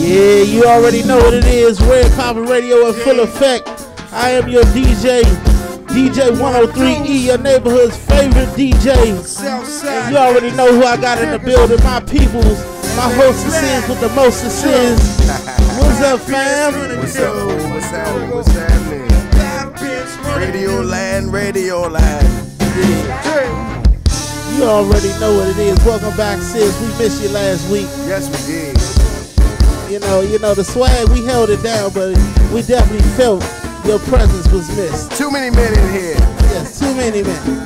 Yeah, you already know what it is. Red Poppin' Radio in full effect. I am your DJ, DJ 103E, your neighborhood's favorite DJ. And you already know who I got in the building. My peoples, my hostesses with the mostesses. What's up, fam? What's up? What's happening? What's happening? Radio Land. You already know what it is. Welcome back, sis. We missed you last week. Yes, we did. You know the swag, we held it down, but we definitely felt your presence was missed. Too many men in here. Yes, too many men.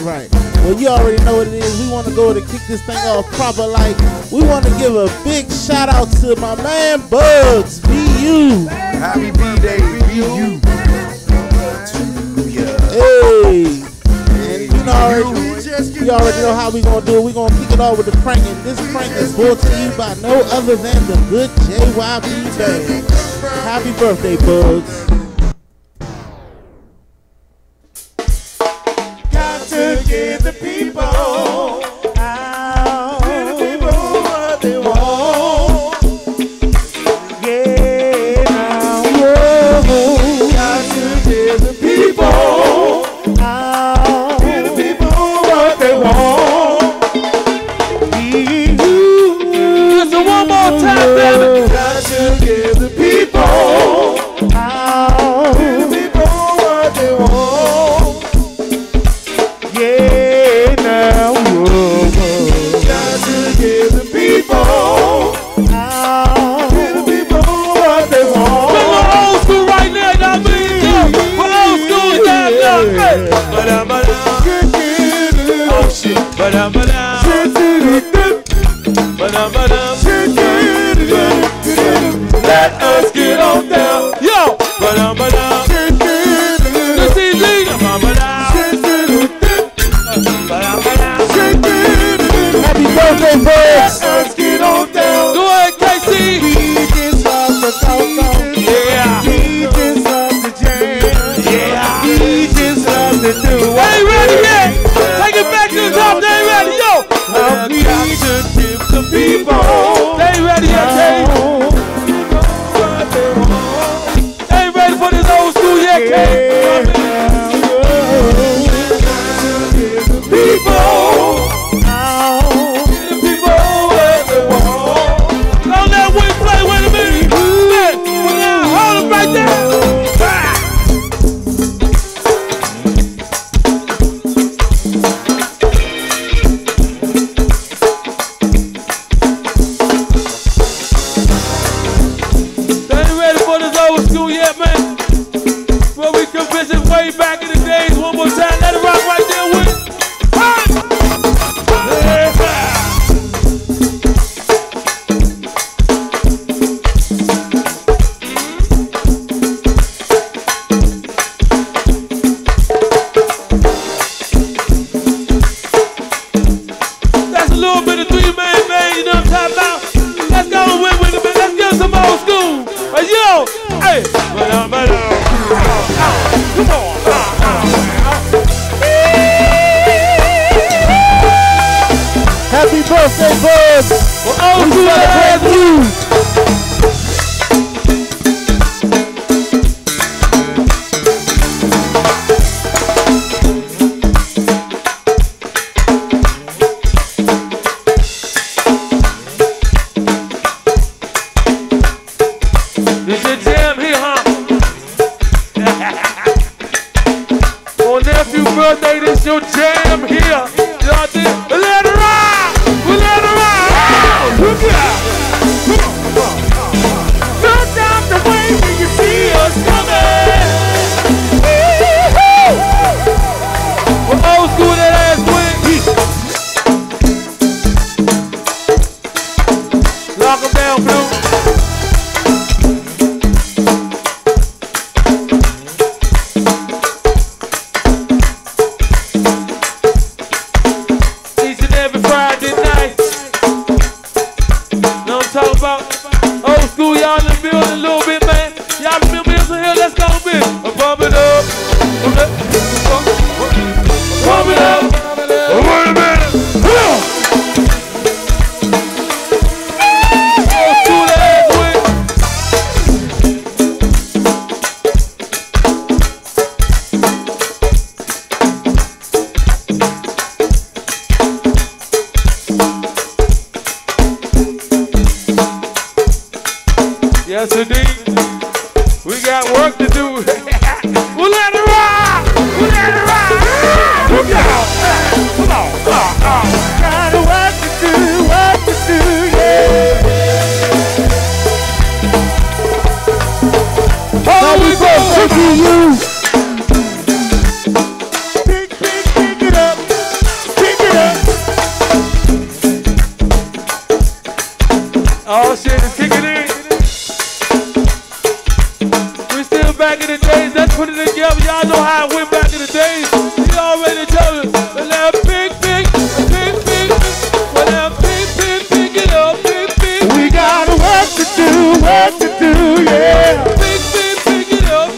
Right. Well, you already know what it is. We want to go to kick this thing off proper like. We want to give a big shout out to my man Bugs, BU. Happy B-Day, BU. Hey. And you already know how we going to do it. We're going to kick it off with the prank. And this prank is brought to you by no other than the good JYP Band. Happy birthday, Bugs. Got to give the people out. Give the people what they want. Yeah, now, whoa. Got to give the people out. Give the people what they want. Listen one more time, damn it. Got to give the people out. Give the people what they want. Yeah, now, whoa. Got to give the people out. Give the people what they want. We're old school right now, y'all believe it? We're old school, y'all. Oh shit. Let us get on down. Yo. This is legal. Happy birthday, Bugs. Let us get on down. Go ahead, KC. He just loves the cocoa. Yeah. He just loves the jam. Yeah. He just loves to do. Ain't ready yet. Take it back to the top. They ain't ready. Yo. Love me to give the people. They ain't ready yet, Dave. They ain't ready for this old school yet, Dave. People. Happy birthday, Bugs. We're old school and you. This your jam here, huh? On nephew's birthday, this your jam here. Y'all think? Let it rock! We let it rock! Look out! Look down the way when you see us coming. We're old school that ass wing. Lock them down, Blue. let's put it together. Y'all know how it went back in the days. You already tell it. Well, now pick it up, We got work to do, yeah. pick it up,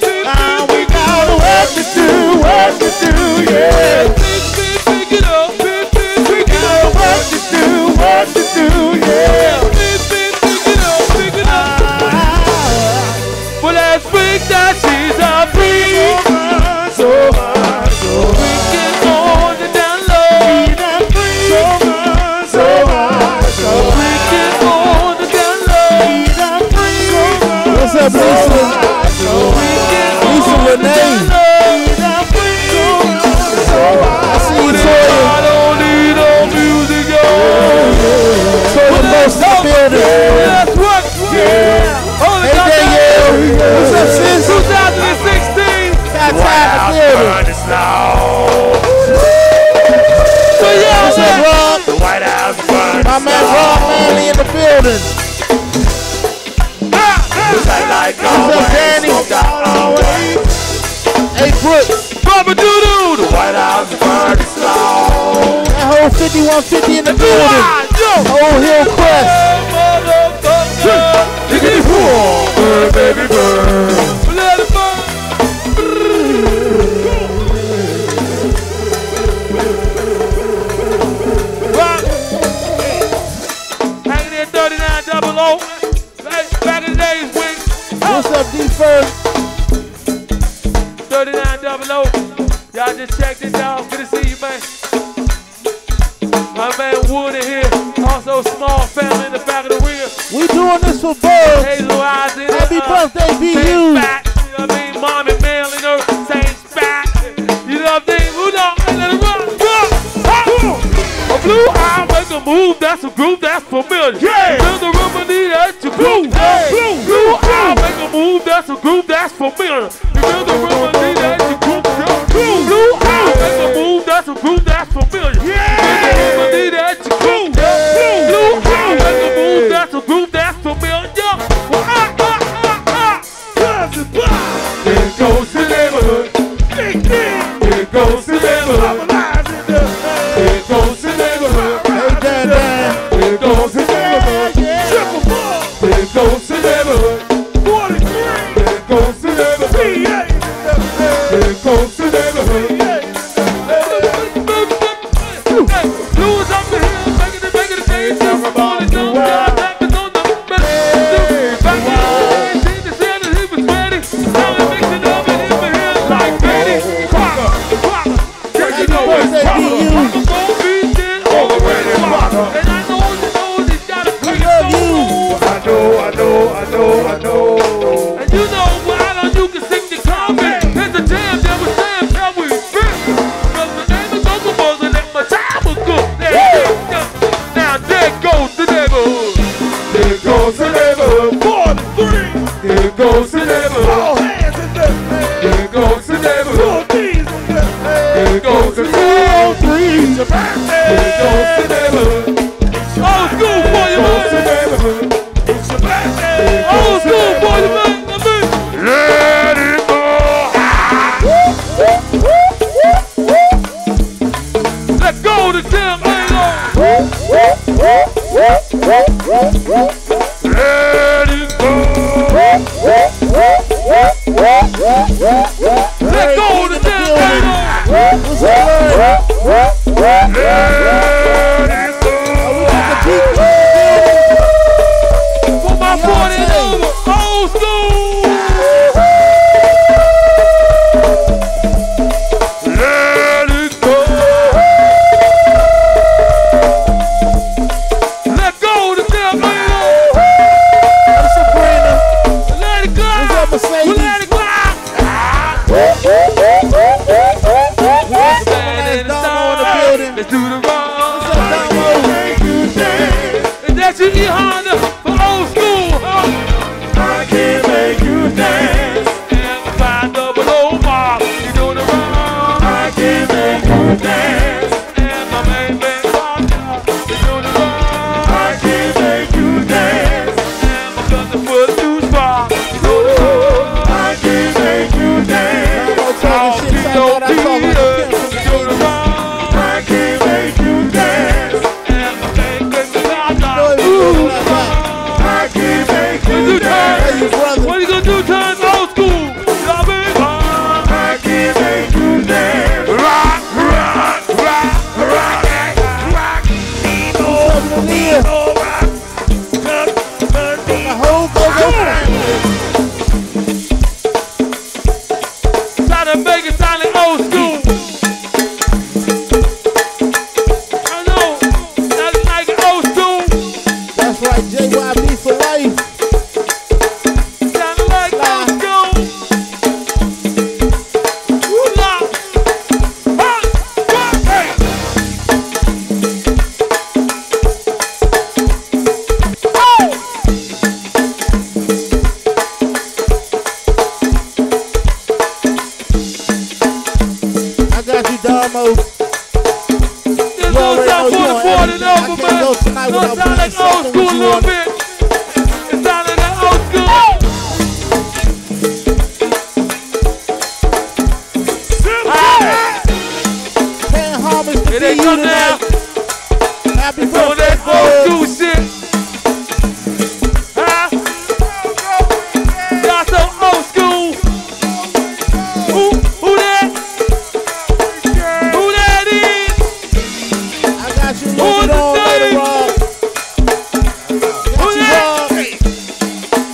We got work to do, yeah. pick it up, We got work to do, yeah. pick it up. Well, let's pick that she's a free. So much, so We can go on the down low. so much, so We can go on the down low. What's up, Lisa? Lisa Renee. I see you, Toya. I don't need no music, yo. Toya most in the building. That's what. Holy Hey, Danielle. What's up, sis? 2016. Got time to building. So yeah, What's up, Rob? The White House burns. My man Rob Manley in the building. What's up, Danny? Hey, Brooks. Baba Doodoo. The White House burns slow. That whole 5150 in the building. Old Hillcrest. Diggity pool. Burn, baby, burn. Let it burn. Hanging in 3900. Back in the days when What's up, D-First? 3900. Y'all just checked it out. Good to see you, man. My man Wood in here. Also, small family in the back of the rear. We doing this for Buzz. Hazel eyes in it. Happy birthday, Same BU. back. You know what I mean? Mom and Mel in her. Same back. You know what I mean? Who know? Let it run. Run. A blue eye make a move. That's a groove. That's familiar. Yeah. Feel the remedy that's your groove. Blue eye make a move. That's a groove. That's familiar. You feel the remedy that's your groove. Blue eye make a move. That's a groove. That's familiar. Yeah. Feel the remedy that's your groove. Blue eye make a move. That's a groove. That's familiar. Here goes the neighborhood. Here goes the neighborhood. Here goes the neighborhood. Hey, Dan, Dan. Here goes the neighborhood. Here goes the neighborhood. Here goes the neighborhood. Here goes the neighborhood. Blues up the hill, making the day. Everybody know that happens on the back in the day, seen the said that he was ready. Now he mixing up and in my head like Betty. Crocker. Happy birthday, BU. All the way to Crocker. And I know he's got a great love you. I know. And you know why don't you can sing the comment? There's a jam that was jammed how we fit. Cause the name is Uncle Buzz and my time was good. Now there goes the neighborhood. There goes the neighborhood. 43. There goes the neighborhood. All hands in the There goes the neighborhood. There goes the All neighborhood. threes. Your birthday. There goes the neighborhood. Old school for you, Goes the man. neighborhood. It's your birthday. Old school for you, man. Let it go. Let's go to Tim Halo. Let it go. Let's go to Tim Halo. What's up, Larry? Let it go. For my 40 and over. Old school. Let it go. Let go to Tim Halo. What's up, Brandon? Let it go. What's up, Mercedes? Let it go. Stand in the make it sound like old school. I know, nothing like old school. That's right, JYB for life. Sounding like old school. Woo-la. Hey. I got you, Damo. This don't sound 44 and over, man. Don't sound like old school a little bit. It sounded like old school. Paying homage to It ain't you come down. tonight. Happy Some of birthday, that old school Bugs. shit. Huh? Y'all so old school. Who that? Who that is? I got you Who looking is on, the Lady name? Rob. Who Got you, that? Rob.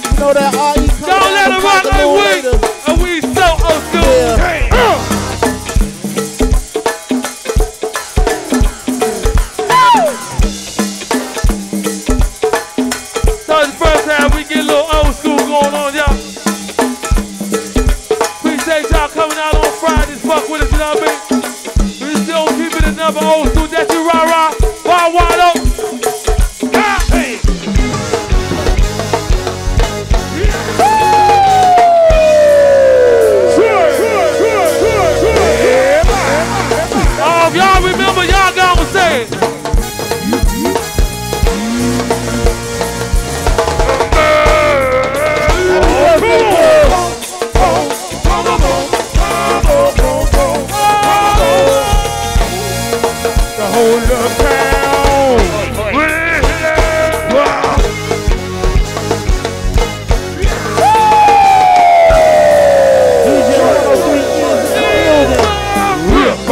You know that RE coming Don't let out it rock a like little we. later. And we so old school. Yeah. So it's the first time we get a little old school going on, y'all. Appreciate y'all coming out on Fridays, fuck with us, you know what I mean? We still keep it another old school, that's you rah-rah, wide up. Hey. Oh, if y'all remember, y'all gonna say it. The whole little town. Wow. DJ 103 is in the building.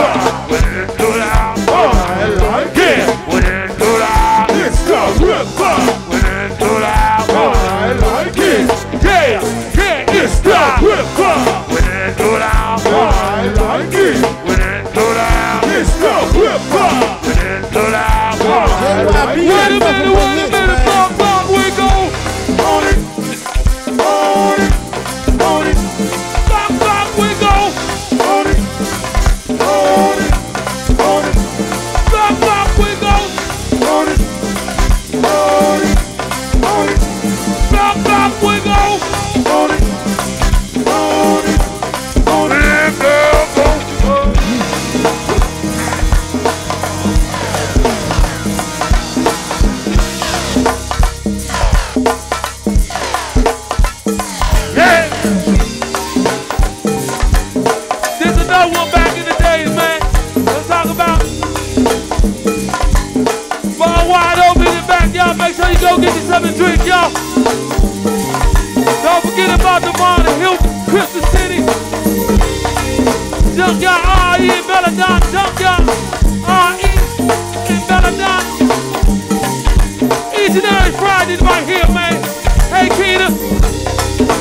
JYB Wait a minute, pop, we go. On it, on it, on it, Pop, we go. on it, on it, on it, Pop, we go. on it, on it, on it, Pop, we go. on it, on it, on it. There's another one back in the days, man. Let's talk about bar wide open in the back, y'all. Make sure you go get you something to drink, y'all. Don't forget about the Bar the Hill, Crystal City. Junkyard RE in Belladon, Junkyard RE in Belladon. Each and every Friday right here, man. Hey, Keena.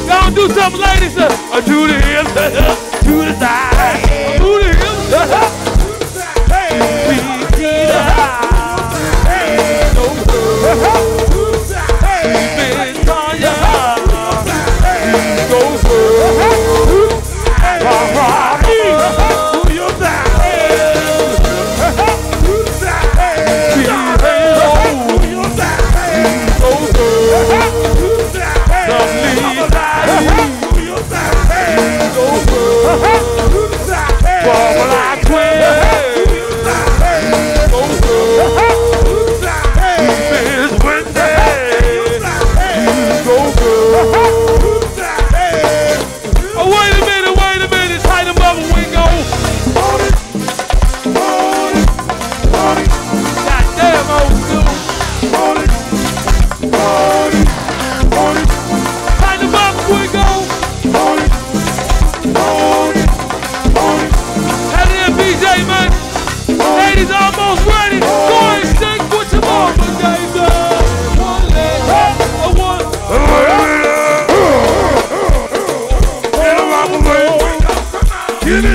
Y'all do something, ladies. To the hill, to the side, to the hill. Big Keena. Big Tanya. Go for who you Go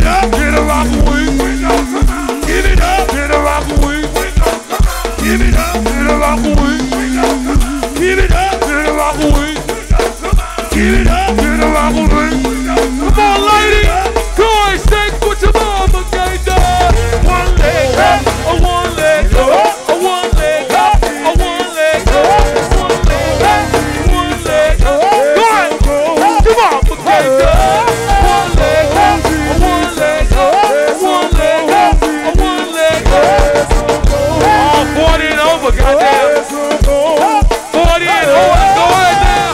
it up, get a rock away. Give it up, get a rock away. Give it up, get a rock away. Give it up, get a rock away. Give it up, get a rock away. Come on, lady. Go and stick with your mama, gay dog. One leg up, a one leg up, a one leg up, a one leg up, one leg up, one leg up. Go ahead, come on, gay dog. One leg up, a one leg up, one leg up, a one leg up. Oh, 40 and over, goddamn. 40 and over, go ahead now.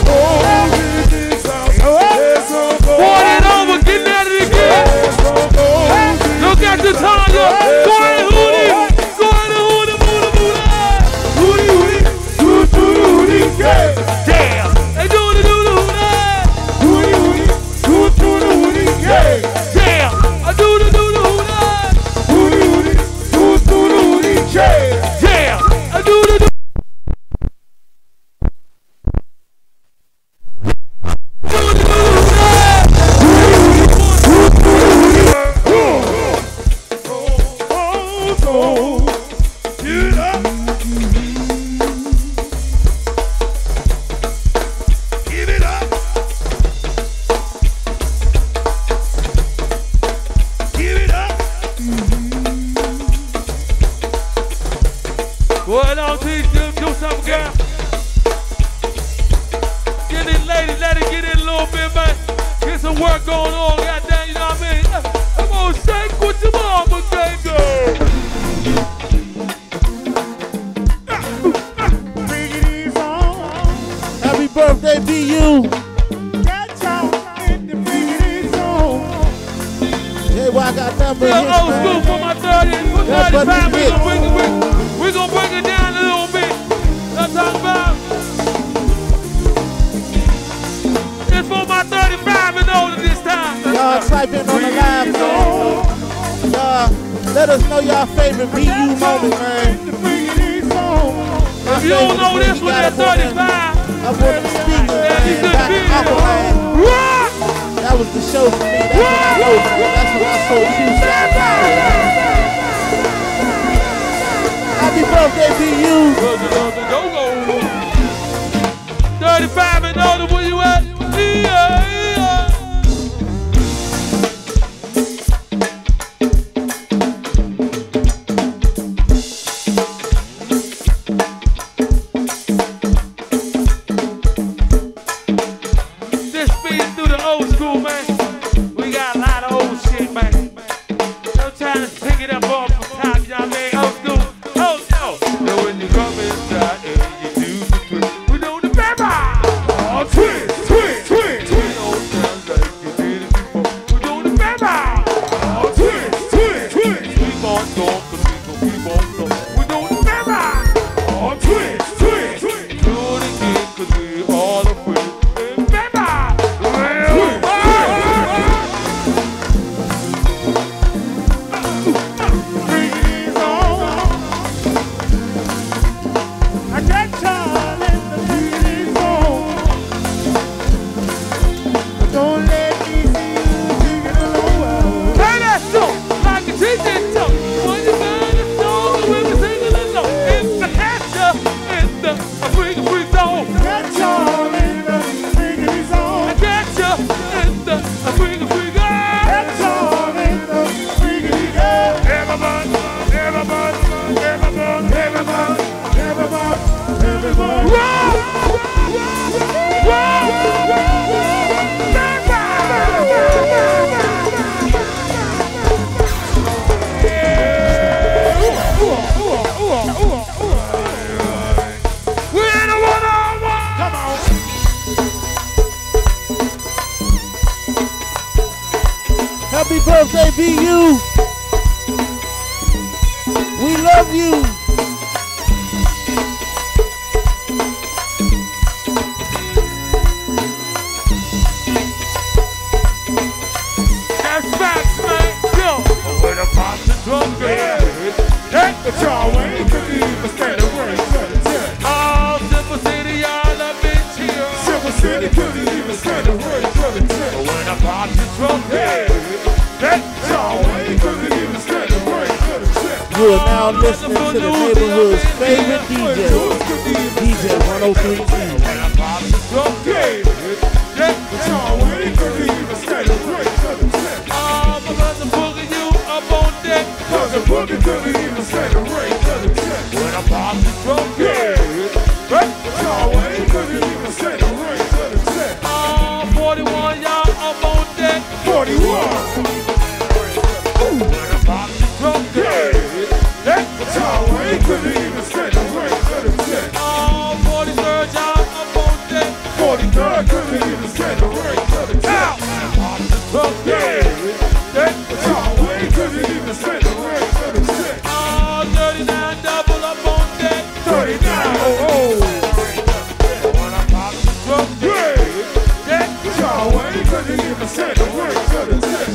40 and over, get at it again. Look at the time, yo. Go ahead, Hootie. Go ahead, Hootie, Hootie, Hootie. Hootie, Hootie, Hootie, yeah. Damn. They do the Hootie. Hootie, Hootie, Hootie, yeah. Damn. I do the Hootie. Hootie, Hootie, yeah. Damn. I do the birthday, BU. We love you. That's facts, man. Yo, when I pop the drum, hey, but y'all ain't gonna even stand away. Oh, Silver City, all up in here. Silver City couldn't even stand away. When I pop the drum, hey, y'all You are now listening to the neighborhood's favorite DJ, DJ 103E. Boogie couldn't even stand the rain to the chest. When I pop the drum, yeah. Charway couldn't even stand the rain to the chest. 41, y'all up on deck. 41. When I pop the drum, yeah. Charway couldn't even stand the rain to the chest. 43rd, y'all up on deck. 43rd couldn't even stand the rain to the chest. When I pop the drum, yeah. Charway couldn't even stand the rain. 39 double up on deck. 39, when I pop the drum, yeah. Charway couldn't even stand the rain to the chest.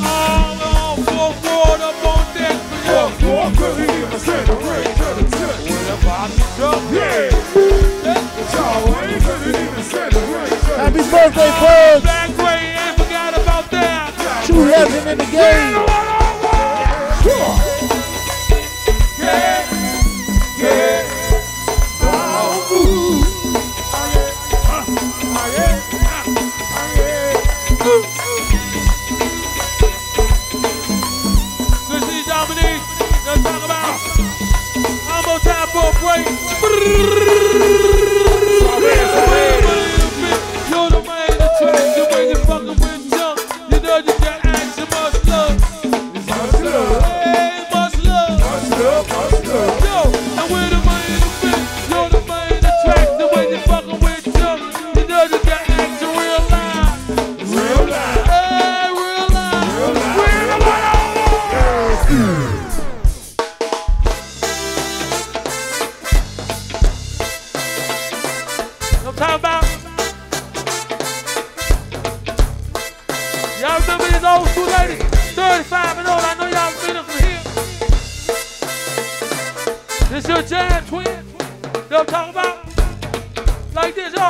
4-4 up on deck. 4-4 couldn't even stand the rain to the chest. When I pop the drum, yeah. Charway couldn't even stand the rain to the chest. Happy birthday, Bugs! Black Ray, ain't forgot about that. True legend in the game. You're the man that trains you when you're fucking with junk. You know you got action, much love. Much love. Hey, much love. Much love, much love. Yo, and we're the man that fits. You're the man that tracks you when you're fucking with junk. You know you got action, real life. Real life. Hey, real life. Real life. I'm talking about. Y'all remember these old school ladies? 35 and old. I know y'all been up from here. This your jam, twin. You know what I'm talking about? Like this, yo.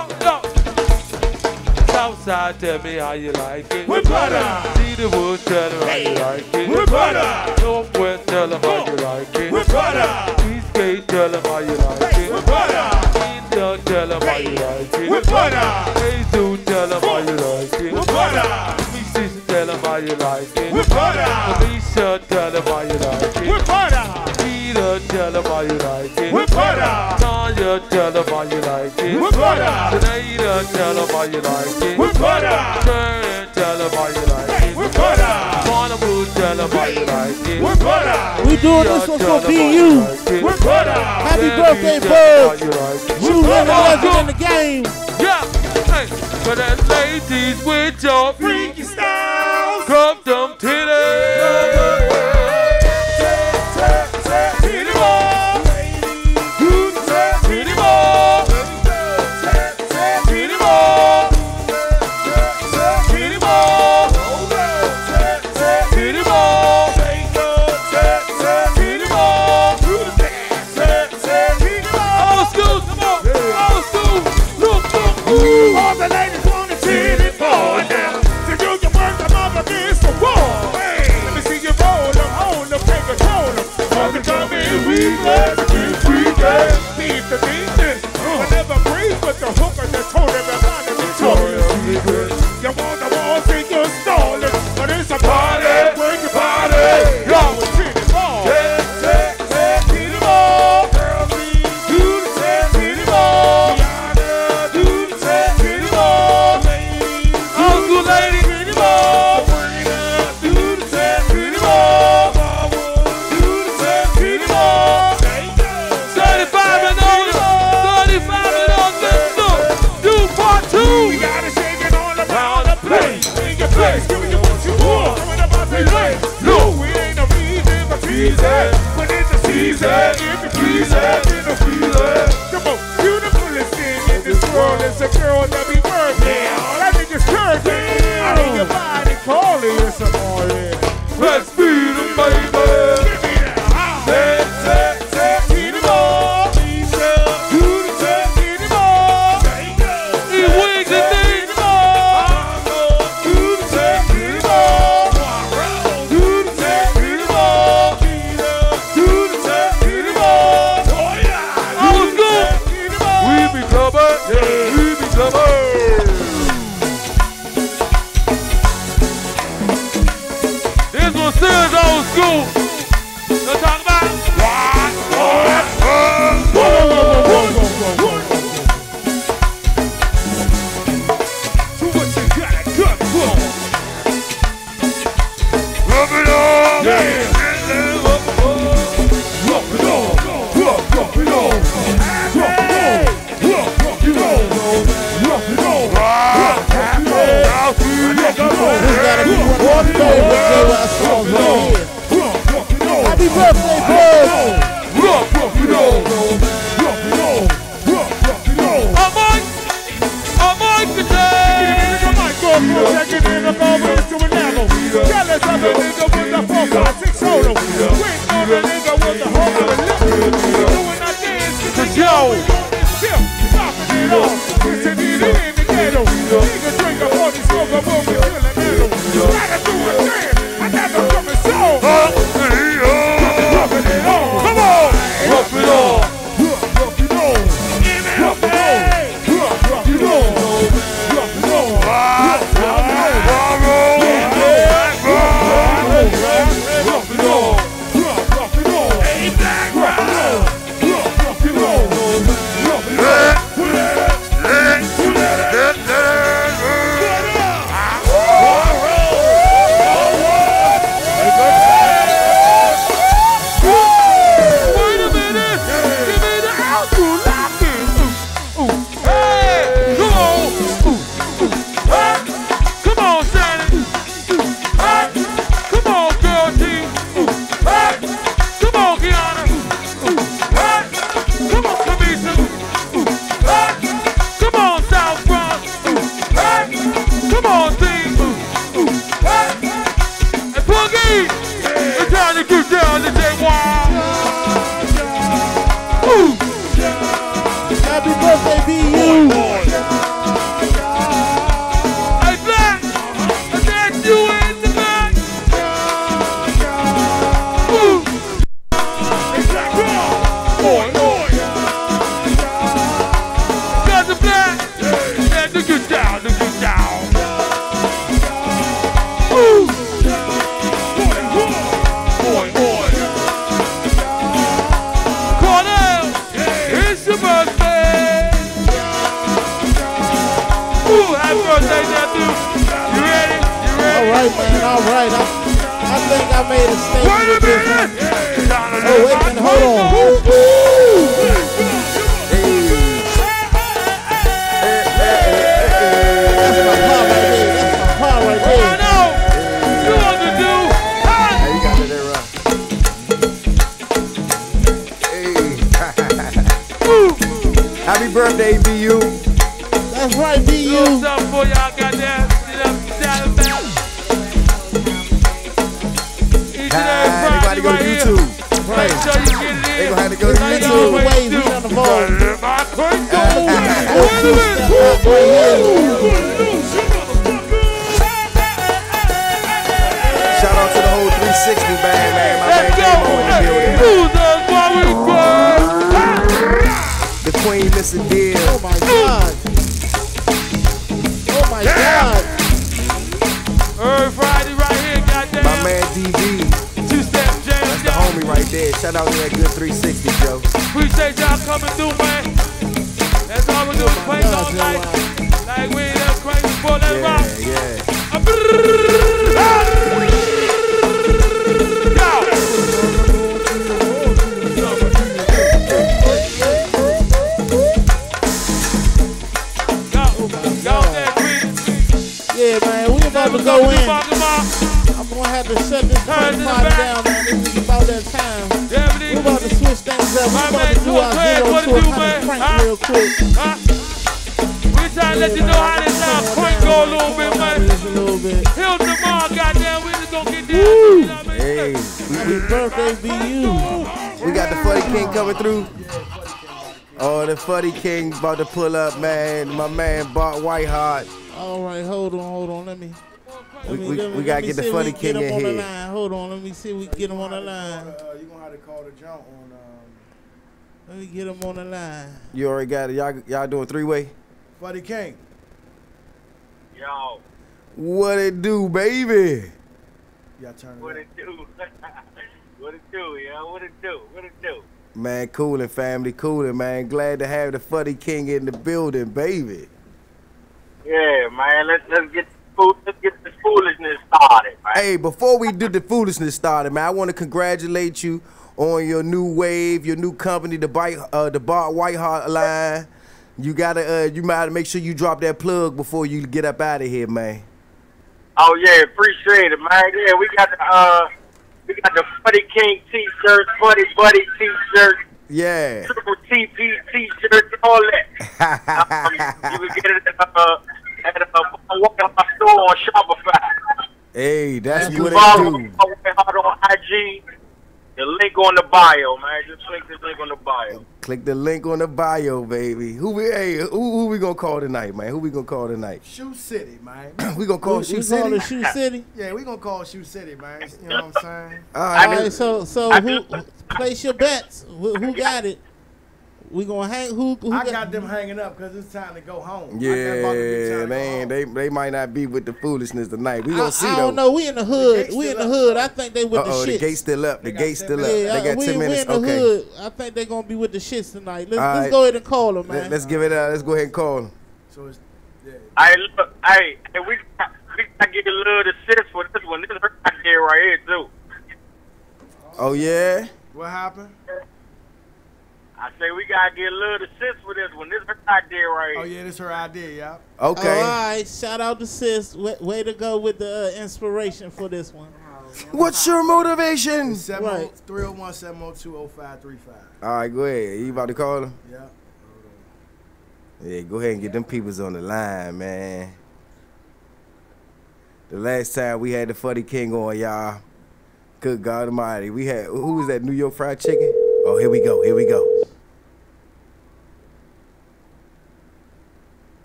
Southside, tell me how you like it. With butter. See the woods, tell them how you like it. With butter. Northwest, tell them how you like it. With butter. Eastgate, tell them how you like it. With butter. Eastern, tell them how you like it. With butter. Jesus, tell them how you like it. With butter. Sister, tell them how you like it. With butter. Alicia, tell them how you like it. With butter. Peter, tell them how you like it. With butter. Tanya, tell them how you like it. With butter. Sinead, tell them how you like it. With butter. Turn, tell them how you like it. With butter. Carnival, tell them how you like it. With butter. We doing this one for BU. With butter. Happy birthday, Bugs! True legend in the game. Yeah, hey, for that ladies with your Freaky styles. cup them titties. Titty ball. Titty ball. Titty ball. Titty ball. Titty ball. Titty ball. Old school, come on, old school. Look. All the ladies want to titty ball now. To do your work, I'm up against the wall. Hey, let me see you roll them, own them, take control them. All the time in we love to get free, yeah. Beat the beatness. I never breathe with the hooker that told everybody Victoria's Secret. You want the wall, think you're stalling, but it's a party, work your party. Y'all with titty ball. Titty ball. Girls need you to say titty ball. Do the titty ball. Old school lady. Titty ball. Do the titty ball. Do the titty ball. 35 and older, 35 and older, let's do part 2. Don't talk about so what you got good for? Rub it on, yeah. Rub it on, rub it on, Happy birthday, Happy birthday, BU. That's right, BU. What's up for y'all got that? Everybody go to YouTube. Right. Make sure you get it in. They gonna have to go to YouTube. Shout out to the whole 360 band, man. My man Damo in the building. The Queen, Mr. Deal. Oh my God. Oh my God. Every Friday right here, goddamn. My man DV. Two-step James. That's the homie right there. Shout out to that good 360, Joe. Appreciate y'all coming through, man. That's all we do is play all night. Like we ain't that crazy for that rock. Yeah. Yeah, man, we about to go in. I'm gonna have to shut this party down, man. This is about that time. We about to switch things up. We about to do our 0 to 100 crank real quick. We trying to let you know how this crank go a little bit, man. Just a little bit. Hill tomorrow, goddamn, we just gonna get down. Hey, happy birthday, BU. We got the Fuddy King coming through. Oh, the Fuddy King about to pull up, man. My man Bart Whiteheart. All right, hold on. Let me we gotta get the Fuddy King in here. Hold on, let me see if we can get him on the line. You're gonna have to call the jump on. Let me get him on the line. You already got it. Y'all doing three-way? Fuddy King. Yo. What it do, baby? You gotta turn it What up. it do? What it do, yo? What it do? What it do? Man, coolin' family, coolin', man. Glad to have the Funny King in the building, baby. Yeah, man. Let's get this foolishness started, man. Hey, before we do the foolishness started, man, I want to congratulate you on your new wave, your new company, the Bart Whiteheart line. You gotta, you might make sure you drop that plug before you get up out of here, man. Oh yeah, appreciate it, man. Yeah, we got the Funny King T-shirt, Funny Buddy T-shirt, Yeah. Triple TP T-shirt, all that. You can get it at a store on Shopify. Hey, that's what Follow it do. Whiteheart on IG. The link on the bio, man. Just click the link on the bio. Click the link on the bio, baby. Who we gonna call tonight, man? Who we gonna call tonight? Shoe City, man. We gonna call We Shoe call City. it Shoe City. Yeah, we gonna call Shoe City, man. You know what I'm saying? All All right. right, so who place your bets? Who got it? We gonna hang. Who I got them hanging up because it's time to go home. Yeah, man, they might not be with the foolishness tonight. We gonna see I though. don't know. We in the hood. The We in gate's the still hood. I think they with the Uh-oh, the shits. gate's still up. The got gate's 10 still up. minutes. They got 10 minutes. We in the Okay. hood. I think they gonna be with the shits tonight. Let's All right. go ahead and call them, man. Let's give it out. Let's go ahead and call him. So it's, yeah. Hey, look, hey, we gotta get a little assist for this one. This is her idea right here, too. Oh yeah. What happened? I say we gotta get a little assist for this one. This is her idea right here. Oh yeah, this her idea, yeah. Okay. Oh, all right. Shout out to sis. Way to go with the inspiration for this one. What's your motivation? It's 301-702-0535. All right, go ahead. You about to call him? Yeah. Yeah, go ahead and get them peoples on the line, man. The last time we had the Funny King on, y'all. Good God Almighty. We had, who was that, New York Fried Chicken? Oh, here we go. Here we go.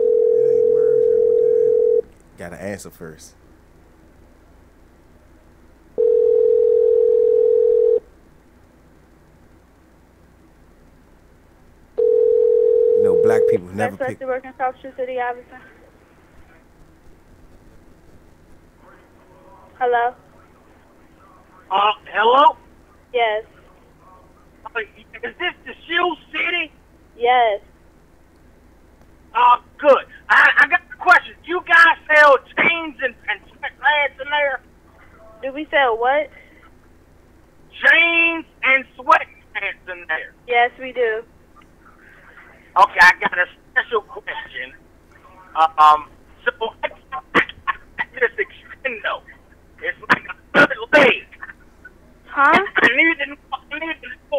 It ain't merging. What the hell? Gotta answer first. You know, black people never Best place pick. to work in South Shoe City, Iverson. Hello? Hello? Yes. Is this the Shoe City? Yes. Good. I got a question. You guys sell jeans and sweatpants in there? Do we sell what? Jeans and sweatpants in there. Yes, we do. Okay, I got a special question. So this extendo, it's like a third leg. Huh? I need to know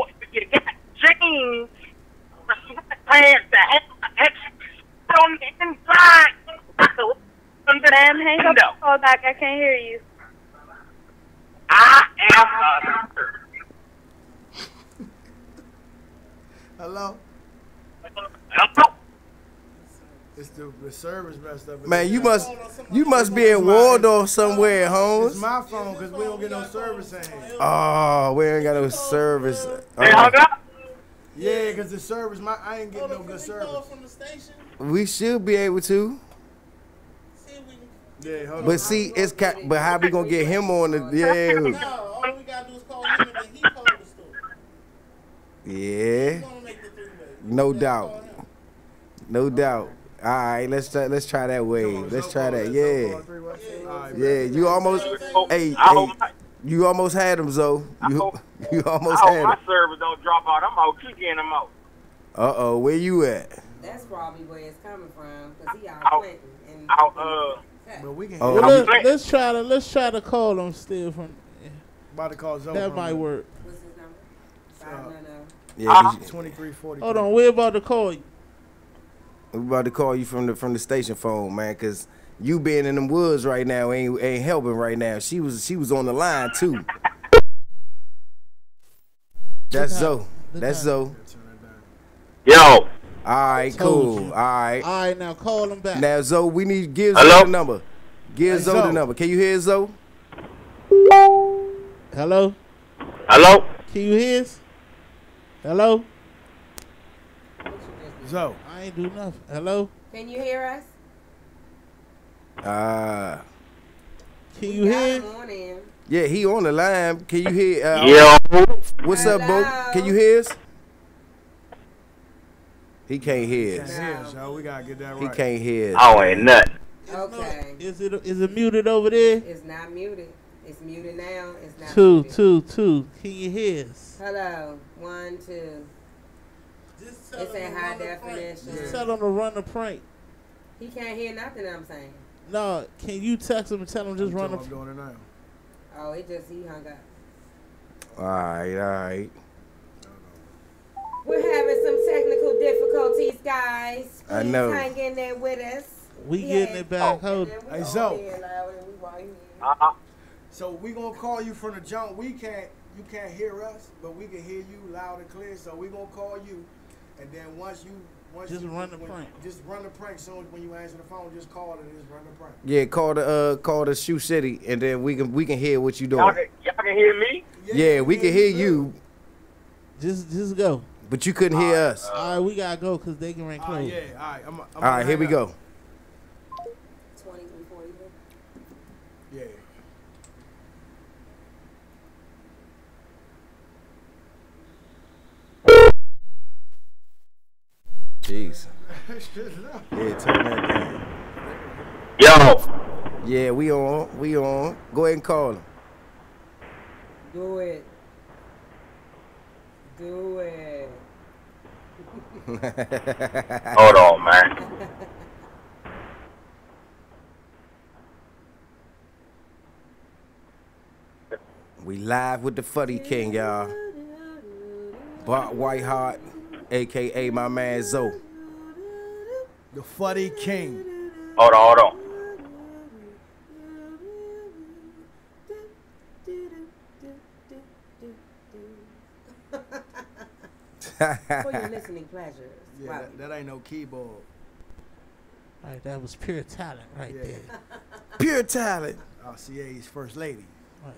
if you got jeans or sweatpants that have extra on the inside. Ma'am, hang up and call back. I can't hear you. I am a Hello? hello. It's the service messed up. Man, you must be in Waldorf somewhere, It's Holmes. my phone because we don't get no service in here. Oh, we ain't got no service. They hung up. Yeah, because the service, I ain't getting no good service. From the station. We should be able to. See if we can. Yeah, hold on. But see, but how we gonna get him on the? Yeah, No, all we gotta do is call him and then he call the store. yeah, He's gonna make the three-way. no We gotta call doubt, him. no doubt. All right, let's try that way. Let's try that. Yeah, yeah. You almost, hey, I hope my, you almost had him, Zoe. You almost I hope had my him. service don't drop out. I'm out keep getting them out. Uh-oh, where you at? That's probably where it's coming from, because he out Out. planting. And But we can Oh, hear Well, I'm- let's try to call him still from. about to call Zoe. That might work. what's his number? 590. Yeah, 'cause 2340. Hold on, we're about to call you. we about to call you from the station phone, man, cause you being in them woods right now ain't helping right now. She was on the line too. That's Zoe. That's Zoe. Yo. All right, Told cool. you. All right. All right, now call him back. Now, Zoe, we need to give Hello? Zoe the number. Give Hey, Zoe the Zoe. number. Can you hear Zoe? Hello? Hello? Can you hear us? Hello? Zoe. I ain't do nothing. Hello? Can you hear us? Can you We got hear? him on in. Yeah, he on the line. Can you hear? Yo. What's up, Bo? Can you hear us? He can't hear us. We gotta get that right. He can't hear us. Oh, ain't nothing. Okay. Is it muted over there? It's not muted. It's muted now. It's not Two. muted. Can you hear us? Hello. 1, 2. It's in high definition. Just tell him to run the prank. He can't hear nothing I'm saying. No, can you text him and tell him just run the I'm doing it now. Oh, he hung up. All right. We're having some technical difficulties, guys. I Please know. hang in there with us. We getting it back. Hold. Hey, so we gonna call you from the jump. You can't hear us, but we can hear you loud and clear. So we gonna call you, and then once Just run the prank. Just run the prank. Soon when you answer the phone, just call it and just run the prank. Yeah, call the Shoe City, and then we can hear what you doing. Y'all can hear me? Yeah, we can hear you, Just go. but you couldn't hear us. All right, we gotta go because they can ring close. Yeah, all right. All right, here we go. 2340. Yeah. Jeez. Yeah, turn that down. Yo. Yeah, we on. Go ahead and call him. Do it. Hold on, man. We live with the Fuddy King, y'all. Bart Whiteheart, a.k.a. my man Zoe. The Fuddy King. Hold on. For your listening pleasures. Yeah, that ain't no keyboard. All right, that was pure talent right there. Pure talent. RCA's first lady. Right.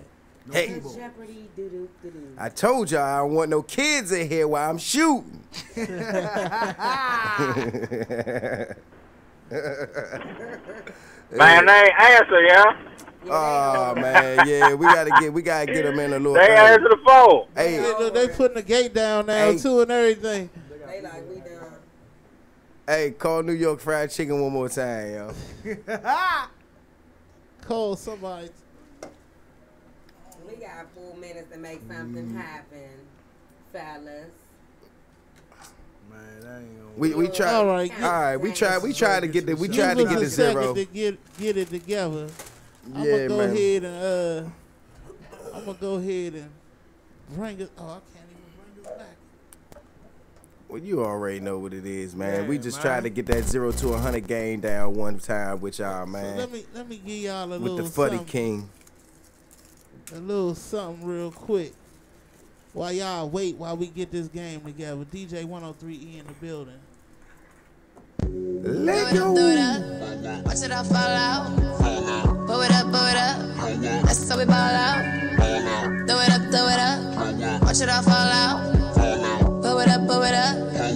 No Hey. keyboard. Jeopardy, doo-doo-doo-doo. I told y'all I don't want no kids in here while I'm shooting. Man, they ain't answer, yeah? Oh man, yeah, we gotta get them in a little. They early. answer the phone. Hey, They putting the gate down now Hey. too and everything. They like, we done. hey, call New York Fried Chicken one more time, yo. Call somebody. We got 4 minutes to make something happen, fellas. Man, that ain't gonna We try. All right. All right, we tried to get the Give us the a zero. second to get it together. I'm Yeah, gonna go man. ahead and bring it. Oh, I can't even bring it back. Well, you already know what it is, man. Yeah, we just man. tried to get that 0 to 100 game down one time with y'all, man. So let me give y'all a with little the Fuddy something, King. a little something real quick. While y'all wait, while we get this game together, DJ 103E in the building. Let go. Watch it all fall out. Blow it up, that's how we ball out. Throw it up, watch it all fall out. Blow it up,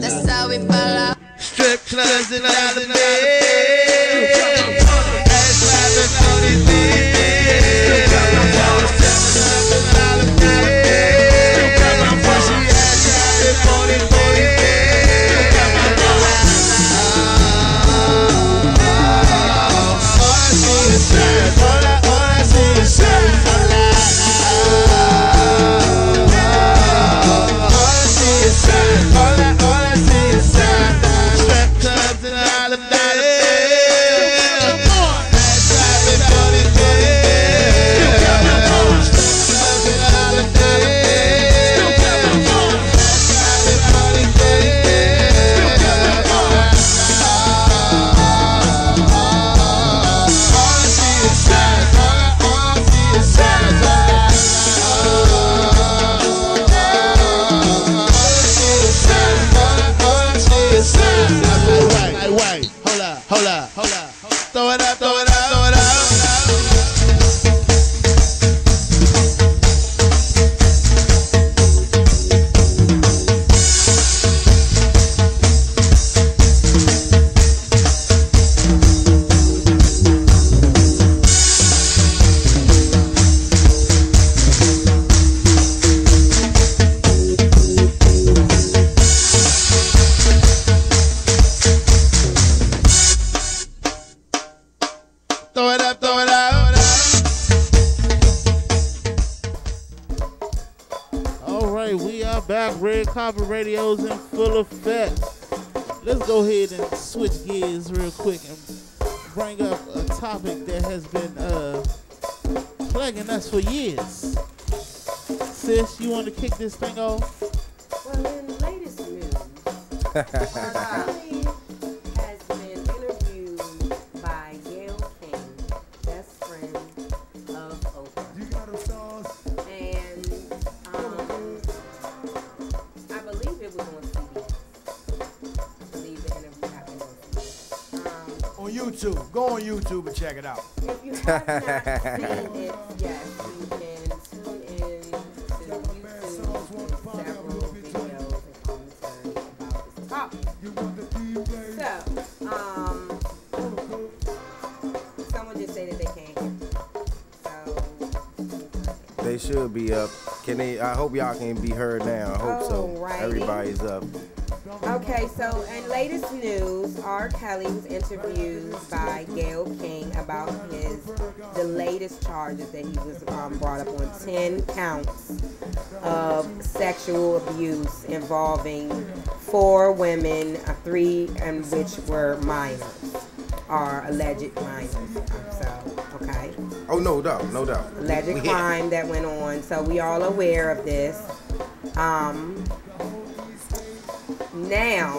that's how we ball out. Strip clubs and all the days. Ass slapping on these days. Pussy ass slapping on these Strip clubs and all the days. right, we are back. Red Carpet Radio's in full effect. Let's go ahead and switch gears real quick and bring up a topic that has been plaguing us for years. Sis, you want to kick this thing off? Well, in the latest news, Carly has been interviewed by Gayle King, best friend of Oprah. And I believe it was on CBS. I believe the interview happened on CBS. On YouTube. Go on YouTube and check it out. If you have not seen it, yes, you can tune in to YouTube and several videos and commentary about this topic. So, someone just said that they can't hear me. So, They should be up. Can they? I hope y'all can be heard now. I hope so. Alrighty. Everybody's up. okay, so in latest news, R. Kelly was interviewed by Gayle King about the latest charges that he was brought up on 10 counts of sexual abuse involving 4 women, 3 in which were minors, or alleged minors. Okay. Oh, no doubt. Alleged crime that went on. So we all aware of this. Now,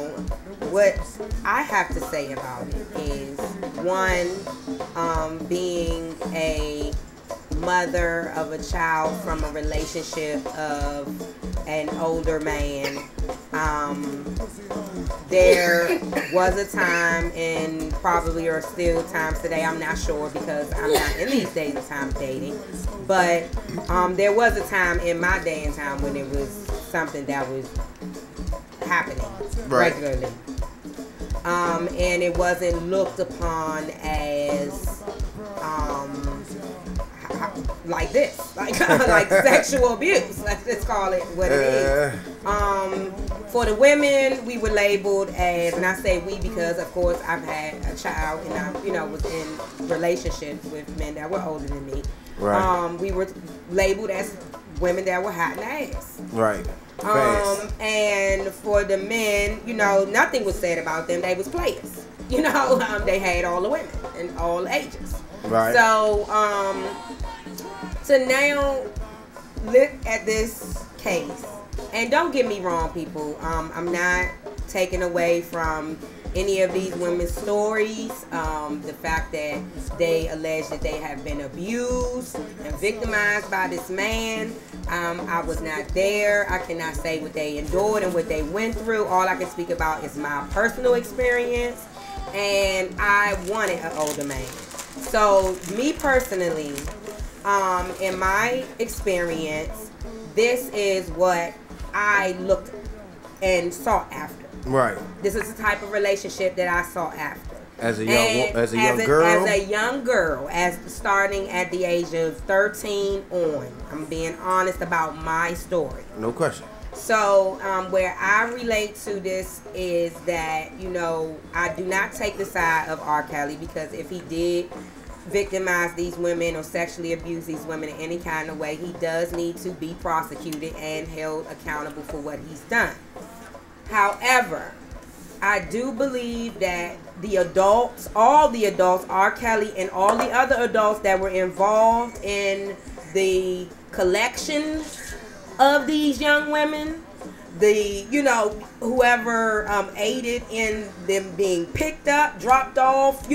what I have to say about it is, one, being a mother of a child from a relationship of an older man, there was a time, and probably are still times today, I'm not sure because I'm not in these days of time dating, but there was a time in my day and time when it was something that was happening regularly. And it wasn't looked upon as like this, like sexual abuse. Let's just call it what it is. For the women, we were labeled as, and I say we because of course I've had a child and I, was in relationships with men that were older than me. Right. We were labeled as women that were hot in the ass. Right. And for the men, nothing was said about them. They was players. They had all the women and all ages. Right. So, to now look at this case, and don't get me wrong, people. I'm not taking away from any of these women's stories. The fact that they allege that they have been abused and victimized by this man. I was not there. I cannot say what they endured and what they went through. All I can speak about is my personal experience, and I wanted an older man. So me personally, in my experience, this is what I looked and sought after. Right. This is the type of relationship that I sought after. As a young girl? As a young girl, starting at the age of 13 on. I'm being honest about my story. No question. So, where I relate to this is that, I do not take the side of R. Kelly, because if he did victimize these women or sexually abuse these women in any kind of way, he does need to be prosecuted and held accountable for what he's done. However, I do believe that the adults, all the adults, R. Kelly and all the other adults that were involved in the collection of these young women, whoever aided in them being picked up, dropped off,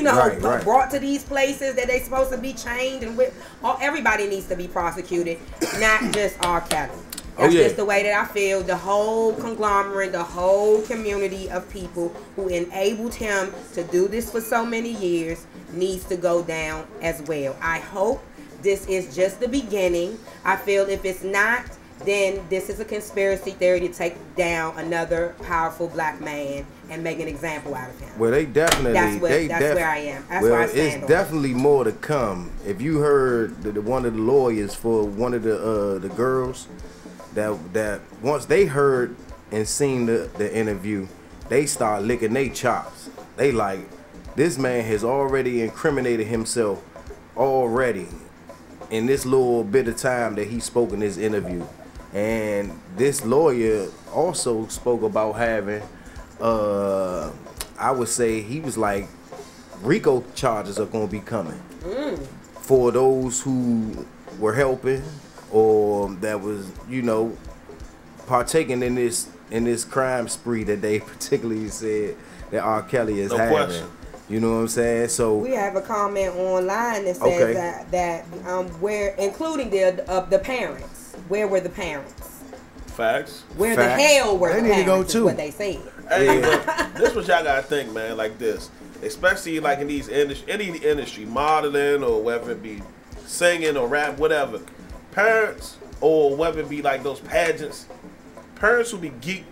brought to these places that they're supposed to be chained and whipped. Everybody needs to be prosecuted, not just R. Kelly. That's just the way that I feel. The whole conglomerate, the whole community of people who enabled him to do this for so many years needs to go down as well. I hope this is just the beginning. I feel if it's not, then this is a conspiracy theory to take down another powerful black man and make an example out of him. Well, they definitely. That's where I am. That's where I stand. It's definitely more to come. If you heard one of the lawyers for one of the girls, that once they heard and seen the interview, they start licking their chops. They like, this man has already incriminated himself already in this little bit of time that he spoke in this interview. And this lawyer also spoke about having, I would say he was like, RICO charges are going to be coming for those who were helping or that was, you know, partaking in this crime spree that they particularly said that R. Kelly is having. Question. You know what I'm saying? So we have a comment online that says that where, including the parents, where were the parents? Facts. Where the hell were They the need to go parents? Is too. what they said. Hey, but this what y'all gotta think, man. Like this, especially like in these any industry, modeling or whether it be singing or rap, whatever. Parents or whether it be like those pageants, parents who be geeked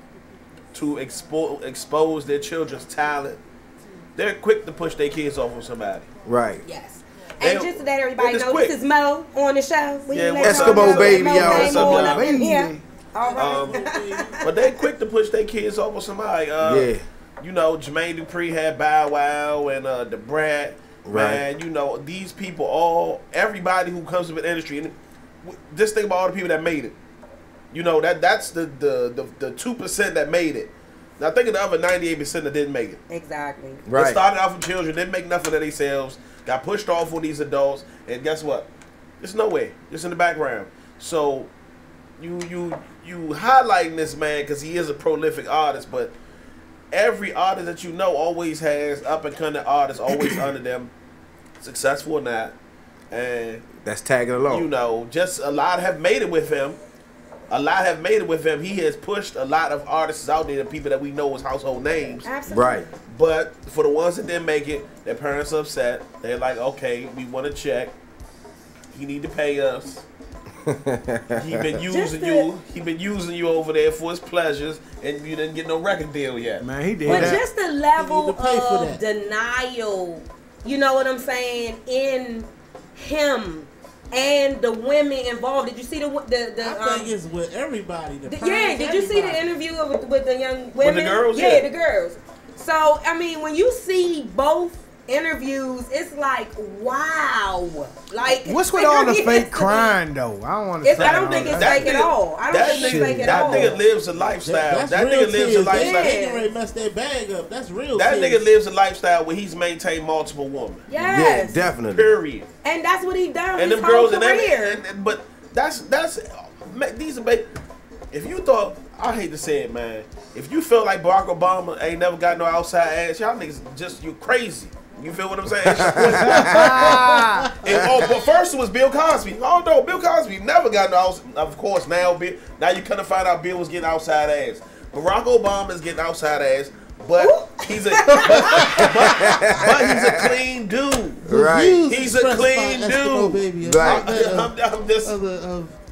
to expose their children's talent. They're quick to push their kids off of somebody. right. Yes. And just to let everybody know, quick. this is Mo on the show. We Yeah, let what's y'all up, Eskimo know baby, Mo y'all. came What's up, on y'all? in here. All right. But they quick to push their kids off of somebody. Yeah. You know, Jermaine Dupri had Bow Wow and the Brat. Right. Man, you know, these people everybody who comes to the industry, and just think about all the people that made it. You know, that's the 2% that made it. Now think of the other 98% that didn't make it. Exactly. Right. They started off with children, didn't make nothing of themselves, got pushed off on these adults, and guess what? It's nowhere. It's in the background. So you highlighting this man because he is a prolific artist, but every artist that you know always has up and coming artists always under them, successful or not, and That's tagging along. you know, just a lot have made it with him. He has pushed a lot of artists out there, the people that we know as household names. Absolutely. Right. But for the ones that didn't make it, their parents are upset. They're like, okay, we want to check. He need to pay us. He been using you. He been using you over there for his pleasures, and you didn't get no record deal yet. Man, he did But that. just the level You need to pay for of that. denial, you know what I'm saying, in him and the women involved. Did you see the I think it's with everybody. The yeah, parents, did you see the everybody. interview with the young women? the girls? Yeah, Yeah. the girls. So, I mean, when you see both interviews, it's like, wow. Like, What's with all the fake seriously. crying though? I don't understand. I don't think it's That fake at nigga- all. I don't That think it's fake at that all. nigga lives a lifestyle. That's That real nigga lives a tears. lifestyle. They getting ready to mess their bag up. That's real That tears. nigga lives a lifestyle where he's maintained multiple women. Yes. Yeah, definitely. Period. And that's what he done And his them whole girls career. but that's these are if you thought, I hate to say it, man, if you felt like Barack Obama ain't never got no outside ass, y'all niggas you crazy. You feel what I'm saying? But first it was Bill Cosby. Oh no, Bill Cosby never got no outside. Of course, now you couldn't find out Bill was getting outside ass. Barack Obama is getting outside ass, but he's a he's a clean dude. Right. He's a clean Eskimo dude. baby. Right.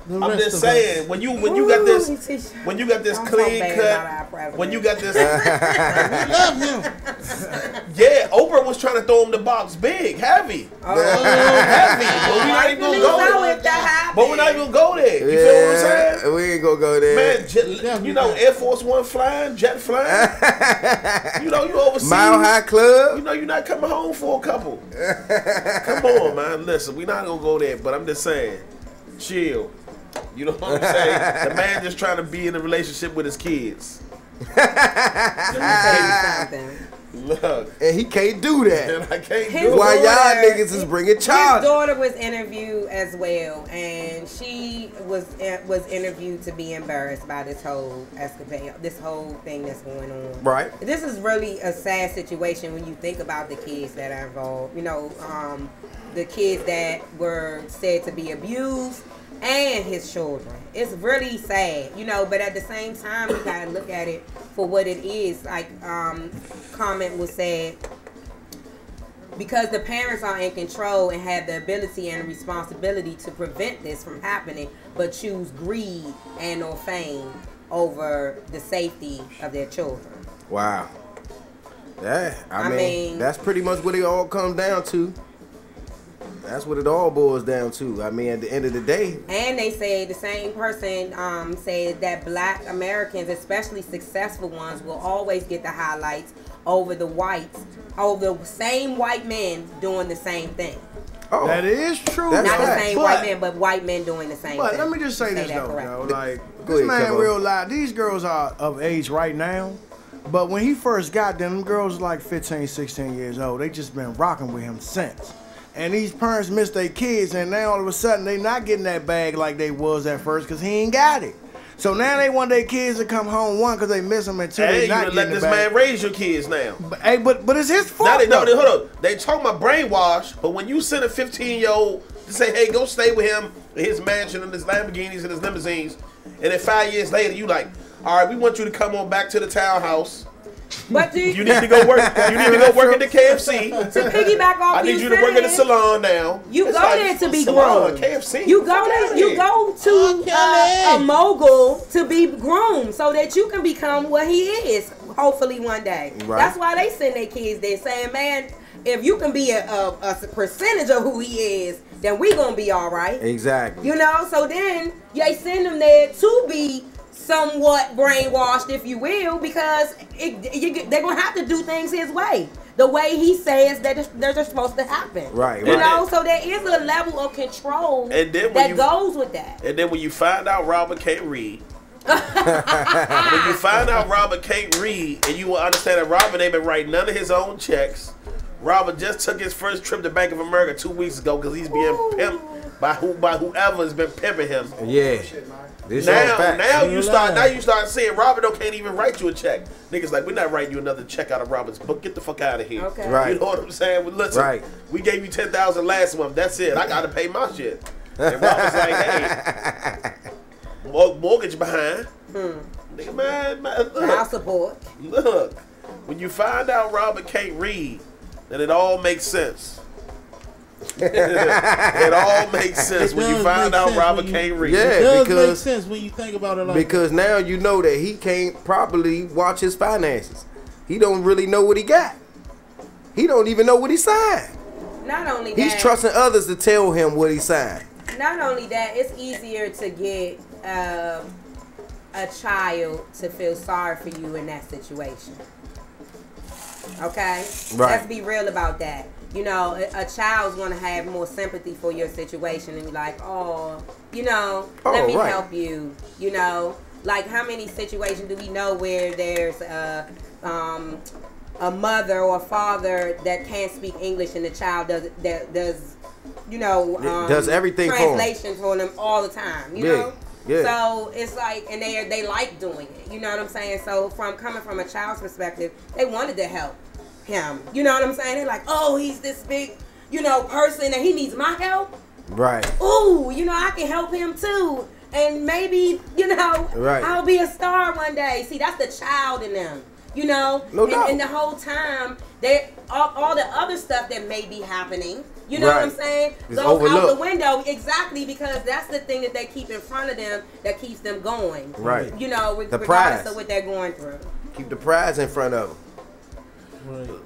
I'm just saying when you got this I'm so clean bad cut, about our president. when you got this, We love him. yeah, Oprah was trying to throw him the box big, heavy, heavy. But we're not even gonna go there. if that happened. But we're not even gonna go there. You feel what I'm saying? We ain't gonna go there. Man, you know, Air Force One flying, jet flying. You know, you overseas. Mile High Club. You know, you're not coming home for a couple. Come on, man. Listen, we're not gonna go there, but I'm just saying, chill. You know what I'm saying? The man just trying to be in a relationship with his kids. Look, And he can't do that. and I can't His do Why it. y'all daughter- niggas is bringing His charges? daughter was interviewed as well, and she was interviewed to be embarrassed by this whole escapade, this whole thing that's going on. Right. This is really a sad situation when you think about the kids that are involved. You know, the kids that were said to be abused and his children. It's really sad, you know, but at the same time, you gotta look at it for what it is. Like, comment was said, because the parents are in control and have the ability and responsibility to prevent this from happening, but choose greed and or fame over the safety of their children. Wow. Yeah, I mean, mean- that's pretty much what it all comes down to. That's what it all boils down to. I mean, at the end of the day. And they say the same person said that Black Americans, especially successful ones, will always get the highlights over the whites, over the same white men doing the same thing. That is true. That's Not the right. same But- white men, but white men doing the same But thing. let me just say this that though, correctly. yo. Like Go This ahead, man Kevo. real life. These girls are of age right now. But when he first got them girls like 15, 16 years old. They just been rocking with him since. And these parents miss their kids, and now all of a sudden they not getting that bag like they was at first because he ain't got it. So now they want their kids to come home, one, because they miss them, and two, Hey, they you not done getting let the this bag. man raise your kids now. But it's his fault. Now they though. hold up. They talking about brainwash, but when you send a 15-year-old to say, hey, go stay with him in his mansion and his Lamborghinis and his limousines, and then 5 years later you like, all right, we want you to come on back to the townhouse. But You need to go work. You need to go work at the KFC. to piggyback off I need you to work at the salon now. You It's go like, there to be salon, groomed. KFC. You go Fuck there. outta You here. go to a mogul to be groomed so that you can become what he is. Hopefully one day. Right. That's why they send their kids there, saying, "Man, if you can be a percentage of who he is, then we gonna be all right." Exactly. You know. So then they send them there to be somewhat brainwashed, if you will, because they're gonna have to do things his way, the way he says that they're supposed to happen. Right. You right. know, so there is a level of control And then when that you- goes with that. And then when you find out Robert can't read, when you find out Robert can't read, and you will understand that Robert ain't been writing none of his own checks. Robert just took his first trip to Bank of America 2 weeks ago because he's being pimped by whoever has been pimping him. Yeah. This all facts. Now you start seeing Robert can't even write you a check. Niggas like, we're not writing you another check out of Robert's book. Get the fuck out of here. Okay. Right. You know what I'm saying? Well, listen, Right. we gave you $10,000 last month. That's it. I gotta pay my shit. And Robert's like, hey, mortgage behind. Nigga, man, Child look, support. look. When you find out Robert can't read, then it all makes sense. It all makes sense It when you does find make out sense Robert when you- can't read. Yeah. It does make because- sense when you think about it like Because now you know that he can't properly watch his finances. He don't really know what he got. He don't even know what he signed. Not only that, He's trusting others to tell him what he signed. Not only that, it's easier to get a child to feel sorry for you in that situation. Okay? Right. Let's be real about that. You know, a child's going to have more sympathy for your situation and be like, oh, you know, let me right. help you. You know, like how many situations do we know where there's a mother or father that can't speak English and the child does you know, does everything for 'em. translations for them all the time, you Yeah, know? yeah. So it's like, and they like doing it, you know what I'm saying? So coming from a child's perspective, they wanted to help him, you know what I'm saying? They're like, oh, he's this big, you know, person and he needs my help. Right. Ooh, you know, I can help him too. And maybe, you know, Right. I'll be a star one day. See, that's the child in them. You know, No doubt. and the whole time, all the other stuff that may be happening, you know what I'm Right. saying, It's goes out the overlooked. window. Exactly, because that's the thing that they keep in front of them that keeps them going. Right. You know, The regardless prize. of what they're going through. Keep the prize in front of him.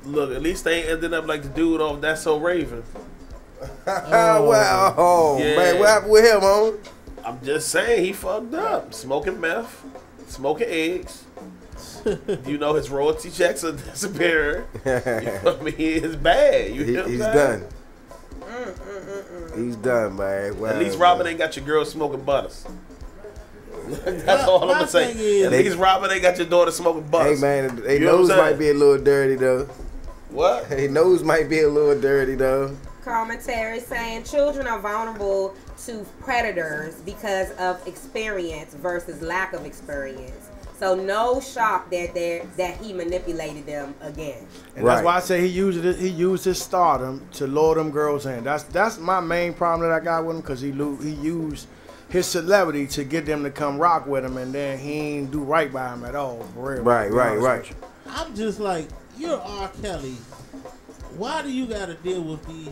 Look, at least they ain't ended up like the dude off That's So Raven. Wow. Yeah. Man, what happened with him, homie? I'm just saying, he fucked up. Smoking meth, smoking eggs. You know, his royalty checks are disappearing. You know what I mean? It's bad. You know what I'm He's saying? done. He's done, man. Wow, At least Robin man. ain't got your girl smoking butters. That's all I'm my gonna say. thing is- At least Robin ain't got your daughter smoking Hey, butters. man, they You know what nose I'm might saying? be a little dirty, though. What? Hey, nose might be a little dirty, though. Commentary saying children are vulnerable to predators because of experience versus lack of experience. So no shock that he manipulated them again. And Right. that's why I say he used his stardom to lure them girls in. That's my main problem that I got with him, because he used his celebrity to get them to come rock with him, and then he ain't do right by him at all. For real. Right, To be right, honest right. with you. I'm just like, you're R. Kelly. Why do you got to deal with these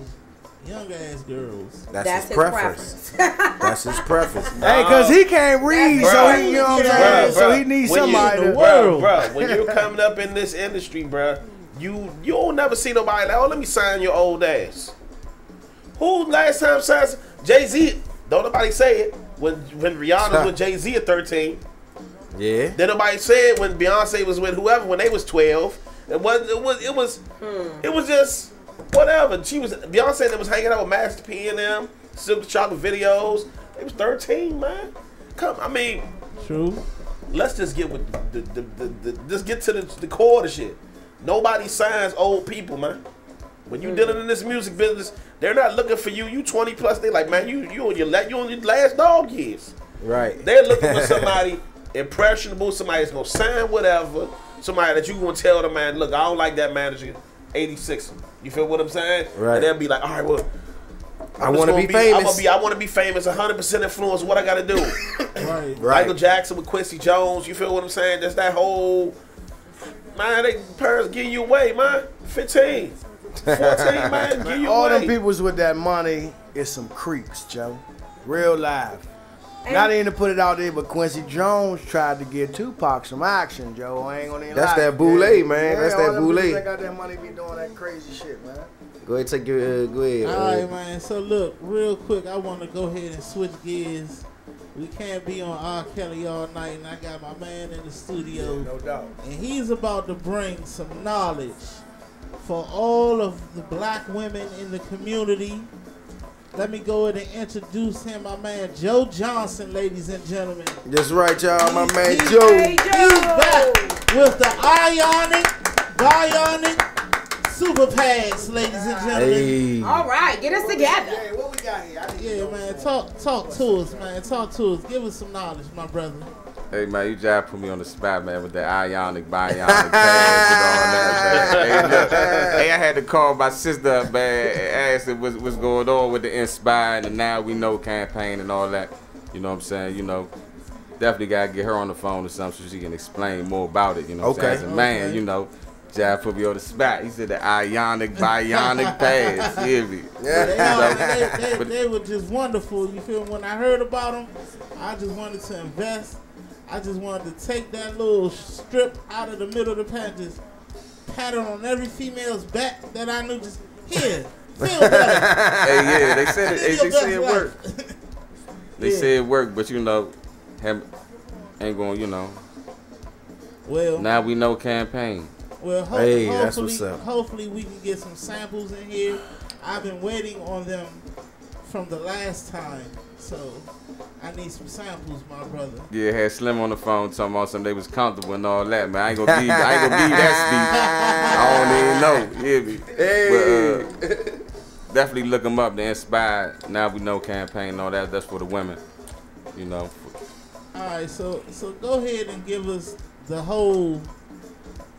young ass girls? That's his preference. That's his preference. Hey, because he can't read, That's so right. he, you know what I'm Bruh, saying? So he needs when somebody in the to. world. Bro, when you're coming up in this industry, bro, you don't never see nobody like, oh, let me sign your old ass. Who last time signed Jay-Z? Don't nobody say it. When Rihanna was with Jay-Z at 13. Yeah. Then nobody said when Beyonce was with whoever when they was 12. It was just whatever. Beyonce that was hanging out with Master P and them, Silk the Chocolate videos. They was 13, man. I mean, True. Let's just get with just get to the core of the shit. Nobody signs old people, man. When you dealing in this music business, they're not looking for you. You 20 plus. They like, man, you on your last dog years. Right. They're looking for somebody impressionable, somebody that's gonna sign whatever, somebody that you gonna tell the man, look, I don't like that manager, 86. You feel what I'm saying? Right. And they'll be like, all right, well, I want to be famous. I want to be famous. 100% influence. What I got to do? Right. Michael Jackson with Quincy Jones. You feel what I'm saying? That's that whole man. They parents give you away, man. 15, 14, man. Give you All away. them peoples with that money is some creeps, Joe. Real live. Not even to put it out there, but Quincy Jones tried to get Tupac some action, Joe. I ain't gonna even That's lie. that boule, man. That's that all them boule. people that got that money be doing that crazy shit, man. Go ahead, take your. Go ahead. All right, man. So look, real quick, I want to go ahead and switch gears. We can't be on R. Kelly all night, and I got my man in the studio. No doubt. And he's about to bring some knowledge for all of the black women in the community. Let me go ahead and introduce him, my man Joe Johnson, ladies and gentlemen. That's right, y'all. My man He's Joe. back with the Bionic Super Pads, ladies and gentlemen. Hey. All right, get us together. Hey, what we got here? Yeah, man. Talk to us, man. Talk to us. Give us some knowledge, my brother. Hey man, you just put me on the spot, man, with that bionic pads and all that, man. Hey, look, hey, I had to call my sister up, man, and ask her what's going on with the Inspired and Now We Know campaign and all that. You know what I'm saying? You know, definitely gotta get her on the phone or something so she can explain more about it. You know what I'm saying? As a man, you know, Jai put me on the spot. He said the bionic pads. You hear me? They were just wonderful. You feel me? When I heard about them, I just wanted to invest. I just wanted to take that little strip out of the middle of the pad, just pat it on every female's back that I knew. Just here, feel better. Hey, yeah, they said it. They said it worked. They said it worked, but you know, ain't going. You know. Well, Now We Know campaign. Well, hey, that's what's up. Hopefully we can get some samples in here. I've been waiting on them from the last time, so I need some samples, my brother. Yeah, had Slim on the phone talking about something they was comfortable and all that, man. I ain't gonna be that speech. I don't even know. You hear me? Hey. But definitely look them up. The Inspired Now We Know campaign and all that. That's for the women. You know. All right, so go ahead and give us the whole.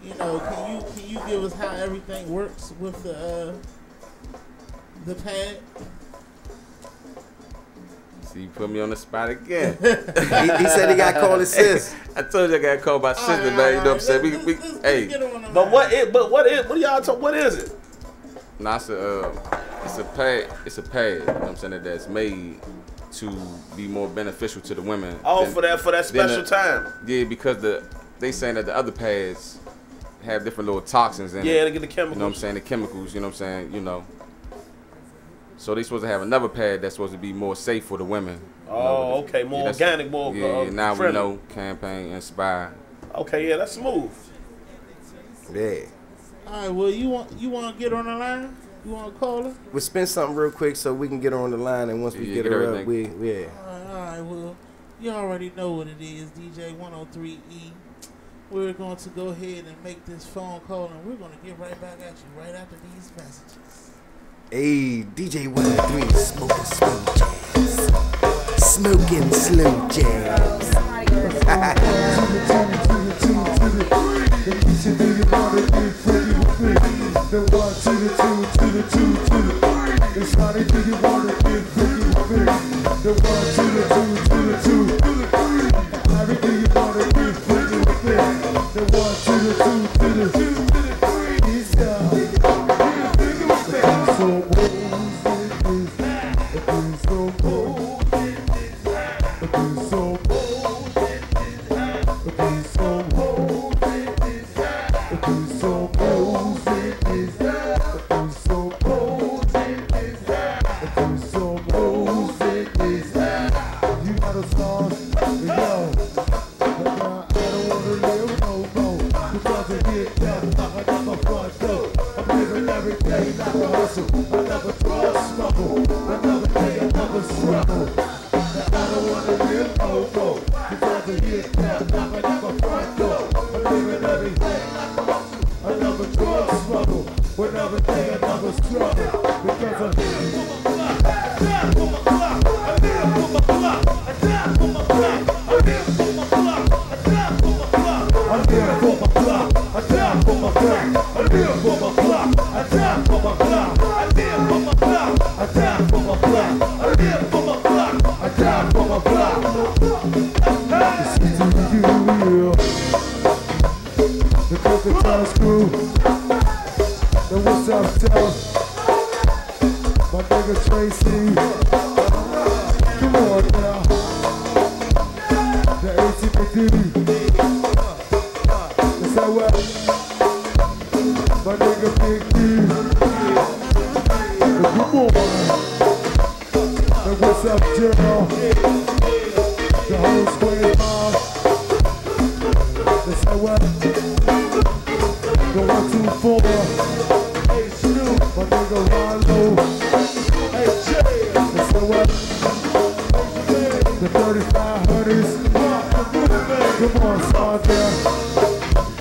You know, can you give us how everything works with the pad? See, you put me on the spot again. he said he got to call his sis. I told you I got to call my sister, man. You know what I'm saying? Hey. But what y'all talk? What is it? Nah, it's a pad. It's a pad. You know what I'm saying? That's made to be more beneficial to the women. Oh, for that special time. Yeah, because they saying that the other pads have different little toxins in it. Yeah, they get the chemicals. You know what I'm saying? The chemicals, you know what I'm saying? You know. So they supposed to have another pad that's supposed to be more safe for the women. Oh, okay. More organic, more Now friendly. We Know campaign Inspired. Okay, yeah, that's smooth. Yeah. All right, well, you want to get on the line? You want to call her? We'll spin something real quick so we can get her on the line, and once we get her up, All right, well, you already know what it is, DJ 103E. We're going to go ahead and make this phone call, and we're going to get right back at you right after these messages. Hey, DJ 103, smoking slow jams. Smoking slow jams. The 1 to the 2 to the 2 to the 3. It's how they do you wanna get freaky with me. The 1 to the 2 to the 2 to the 3. How they do you wanna get freaky with me. The 1 to the 2 to the 2 to the 3. It's down. So hip-hop, knocking on my front door. I'm living every day like a hustle. Another drug struggle, with every day another struggle. Because I'm here for my block, I die for my block. I'm here for my block, I die for my block. I'm here for my block, I die for my block. I'm here for my block, I die for my block. I'm here for my block, I die for my block. I'm here for my block, I die for my block. I'm here for my block, I die for my block. Listen to you, the Coca Town Screw. Now what's up, town? My nigga Tracy. Come on now. The ATP. Is that what? My nigga Big D. Come on. Now what's up, General? The whole square mob. Is that what? The 1, 2, 4. Hey, Snoop. My nigga Rollo. Hey, Jay. That's the what? The 3500s. Come on, Sandra.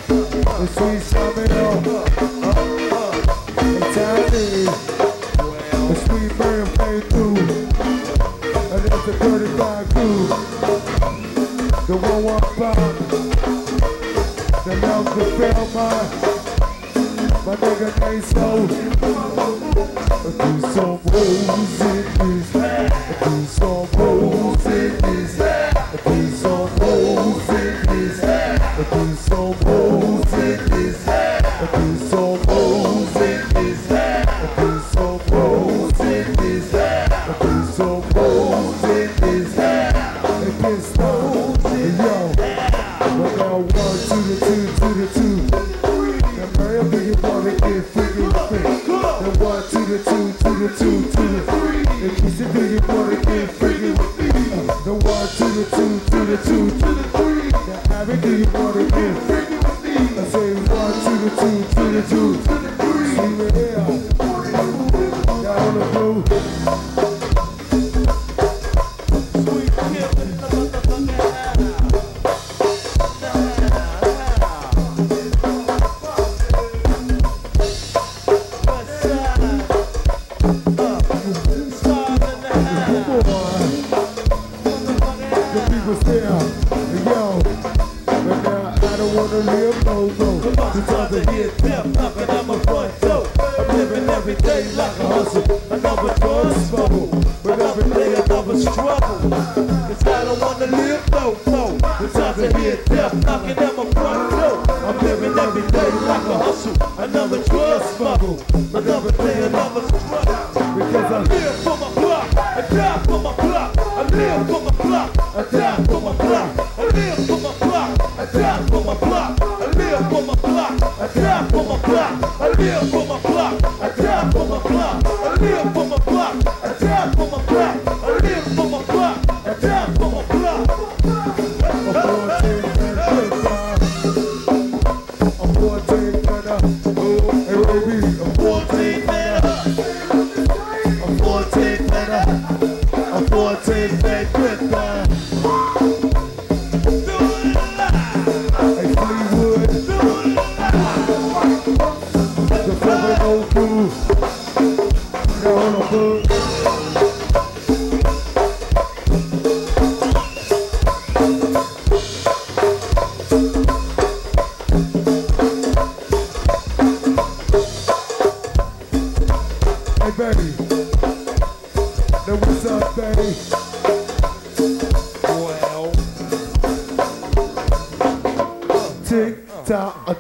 The sweet Samuel. The Tiny. The sweet Miriam came through. And there's the 35 crew. The 115. The Malcolm Fairmont. My nigga Naso. Do some rolls in this. Do some rolls in this. Do some rolls in this. Do some rolls in this. Do some rolls in this. Do some rolls in this. Do some rolls in this. It gets started, yo. But now 1 to the 2 to the 2. Wherever you wanna get freaky, then 1 to the 2 to the 2 to the 3. If you said do you wanna get freaky with me? Then 1 to the 2 to the 2 to the 3. Now Abby, do you wanna get freaky with me? I say 1 to the 2 to the 2 to the 3. See me here, down the blue.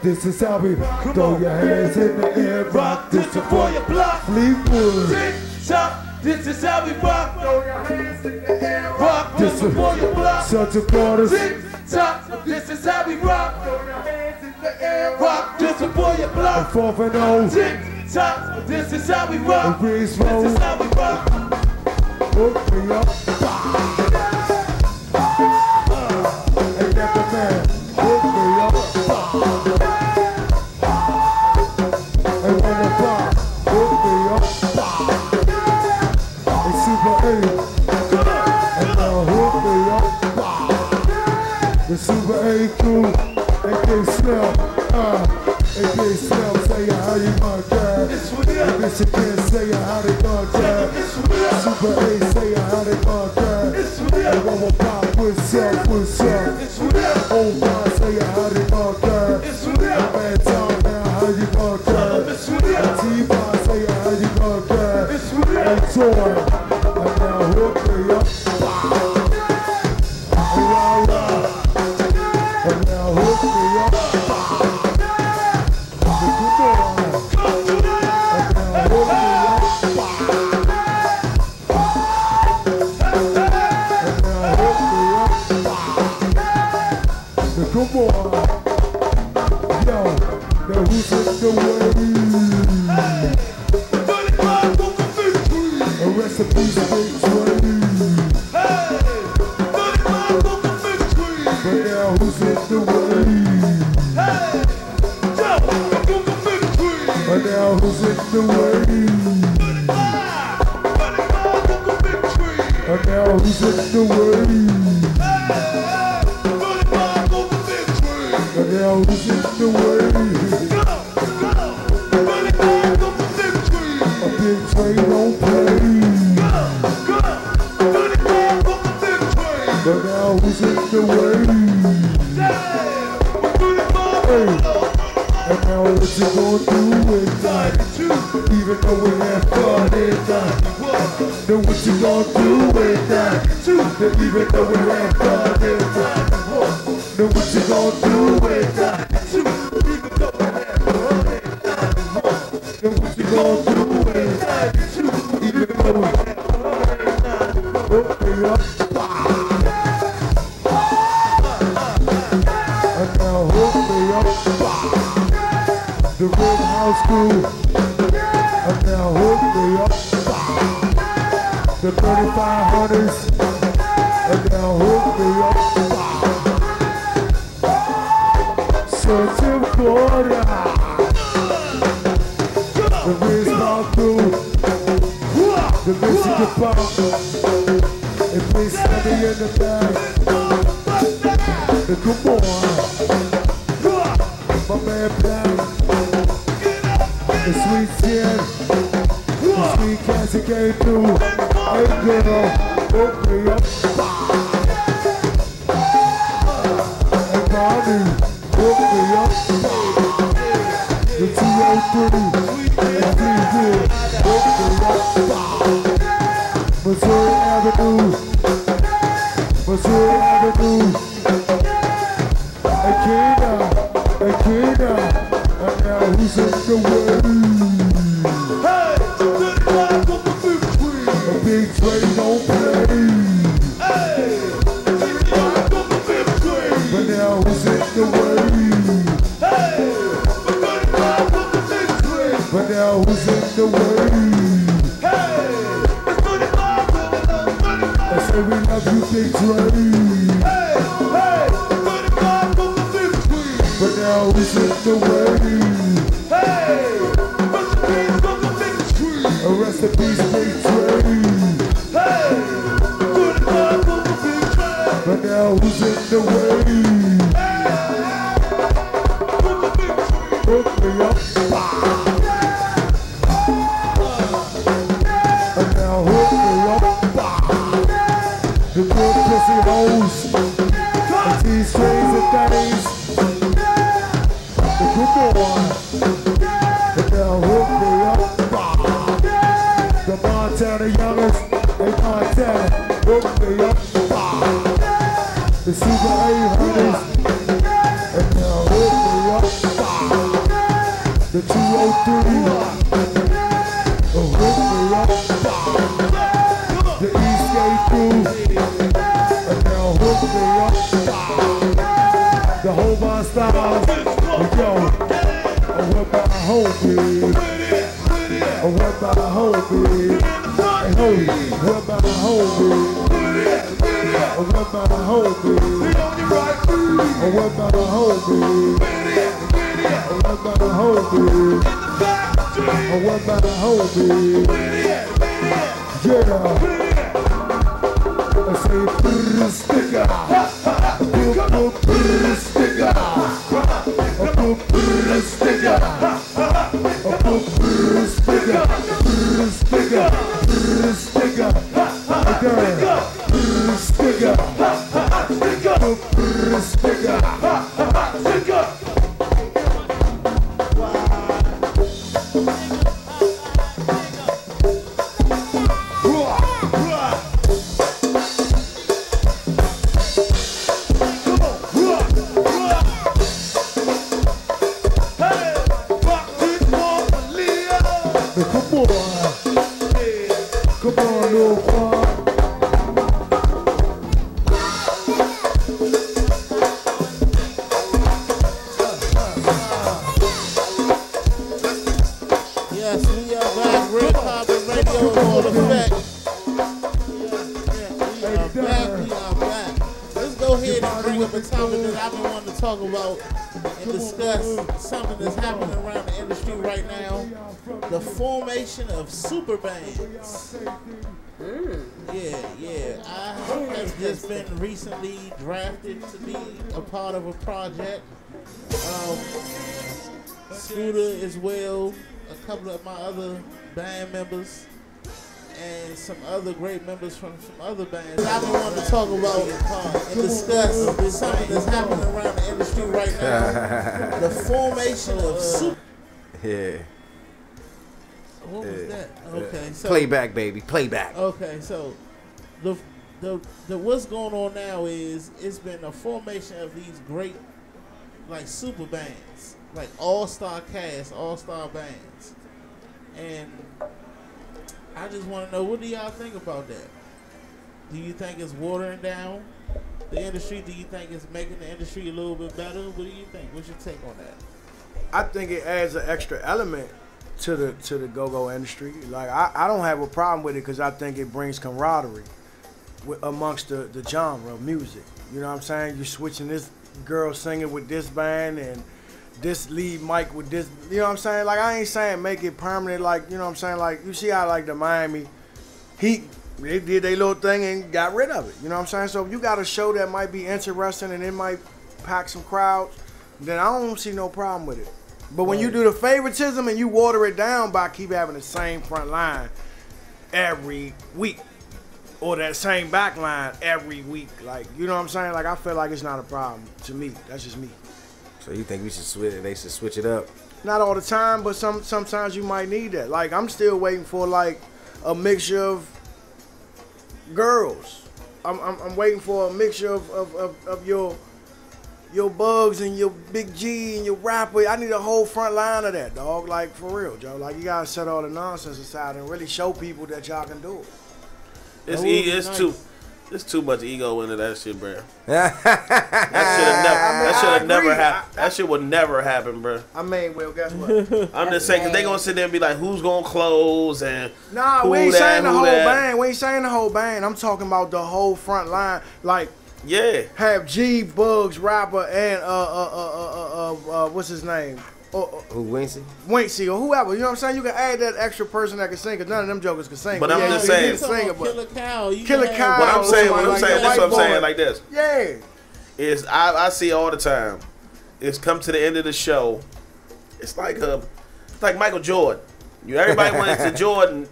This is how we throw your hands in the air, rock this for your block. Fleetwood. Tick tock, this is how we rock. Throw your hands in the air, rock this for your block. Such a quarters. Tick tock, this is how we rock. Throw your hands in the air, rock this for your block. 4th and 0. Tick tock, this is how we rock. This is how we rock. Hook me up. Ain't that the man? Hook me up. Super Super A crew, AK Slim, AK Slim, say how you gonna die. And Michigan, say how they gonna die. Super A, say how they gonna die. And one more pop, what's up, what's up? Old man, say how they gonna die. And man, talk now, how you gonna die. And T-Bar, say how you gonna die. And Toy, and now hook me up. And now hook me up. Come on, yo, now who's in the way? A recipe straight train. But now who's in the way? But now who's in the way? And now who's in the way? And now who's in the way? A big train don't play. But now who's in the way? Hey. And now what you gonna do with that? Even though we have fun in that. Know what you gonna do with that? Even though we have fun in that. Know what you gonna do with that? Even though we have fun in that. Know what you gonna do with that? Even though we have fun in that. Okay, up. And now hook me up. The Red House crew. And now hook me up. The 3500s. And now hook me up. Searching Florida. The Riz Ball crew. The Michigan Pop. It plays heavy in the back. The come on. My man Black. The sweet skin. The sweet Cassie came through. Hey girl, hook me up. Hey Bobby, hook me up. The 203, and Greenwood, hook me up. Missouri Avenue, Missouri Avenue. Akina, and now who's in the way? Hey, a big train don't play. Hey, but now who's in the way? Hey, but now who's in the way? Hey, I say we love you, big train. Hey, but now who's in the way? Hey, a recipe straight train. Hey, but now who's in the way? Hook me up. And now hook me up. The good pussy hoes. And these strings and daddies. The good one. And now hook me up. The Montana youngest. Hey Montana, hook me up. The Super 800s. And now hook me up. The 203. Hook me up. The Eastgate crew. And now hook me up. The whole my style. Yo, I went by homie. I went by homie. Hey, holy, I went by homie. I went by homie. I went by homie. I went by homie. I went by homie. Yeah. I say, sticker. Of super bands. Yeah. I have just been recently drafted to be a part of a project. Scooter as well, a couple of my other band members, and some other great members from some other bands. I've been wanting to talk about and discuss something that's happening around the industry right now. The formation of super. Yeah. What was that? Okay, so playback, baby, playback. Okay, so the what's going on now is it's been a formation of these great like super bands, like all-star cast, all-star bands, and I just want to know, what do y'all think about that? Do you think it's watering down the industry? Do you think it's making the industry a little bit better? What do you think? What's your take on that? I think it adds an extra element to the go-go industry. Like I don't have a problem with it because I think it brings camaraderie amongst the genre of music. You know what I'm saying? You're switching this girl singing with this band and this lead mic with this. You know what I'm saying? Like I ain't saying make it permanent. Like you know what I'm saying? Like you see how like the Miami Heat, they did their little thing and got rid of it. You know what I'm saying? So if you got a show that might be interesting and it might pack some crowds, then I don't see no problem with it. But when you do the favoritism and you water it down by keep having the same front line every week or that same back line every week, like, you know what I'm saying? Like, I feel like it's not a problem to me. That's just me. So you think we should switch it? They should switch it up? Not all the time, but sometimes you might need that. Like, I'm still waiting for, like, a mixture of girls. I'm waiting for a mixture of your Bugs and your Big G and your rapper. I need a whole front line of that, dog. Like, for real, Joe. Like, you gotta set all the nonsense aside and really show people that y'all can do it. It's too much ego into that shit, bro. That should have never happened. That shit would never happen, bro. I mean, well, guess what? I'm just saying, because they gonna sit there and be like, who's gonna close and nah, we ain't saying the whole band. We ain't saying the whole band. I'm talking about the whole front line. Like, yeah, have G, Bugs, rapper, and what's his name? Who, Wincy? Wincy or whoever. You know what I'm saying? You can add that extra person that can sing, because none of them jokers can sing. But I'm just saying, Killer Cow. Killer Cow. What I'm saying, this what I'm saying like this. Yeah. Is I see all the time. It's come to the end of the show. It's like Michael Jordan. Everybody wants the Jordan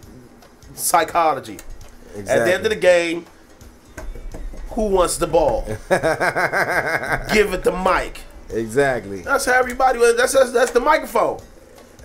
psychology. Exactly. At the end of the game, who wants the ball? Give it the mic. Exactly. That's how everybody was. That's the microphone.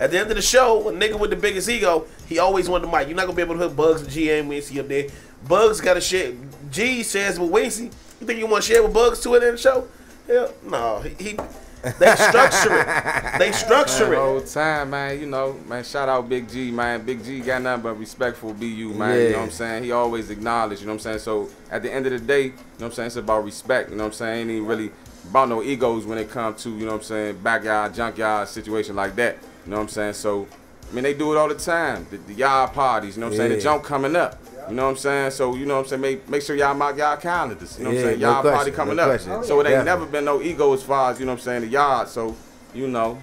At the end of the show, a nigga with the biggest ego, he always wanted the mic. You're not gonna be able to hook Bugs and G and Wincy up there. Bugs got to share. G shares with Wincy. You think you want to share with Bugs too at the end of the show? Hell no. They structure it. They structure it. The whole time, man. You know, man. Shout out Big G, man. Big G got nothing but respect for BU, man. Yeah. You know what I'm saying? He always acknowledged. You know what I'm saying? So at the end of the day, you know what I'm saying? It's about respect. You know what I'm saying? Ain't even really about no egos when it comes to, you know what I'm saying, backyard, junkyard situation like that. You know what I'm saying? So, I mean, they do it all the time. The yard parties, you know what I'm saying? The jump coming up. You know what I'm saying? So, you know what I'm saying? Make sure y'all mark y'all calendars. You know what I'm saying? Y'all party coming up. So, it ain't never been no ego as far as, you know what I'm saying, the yard. So, you know.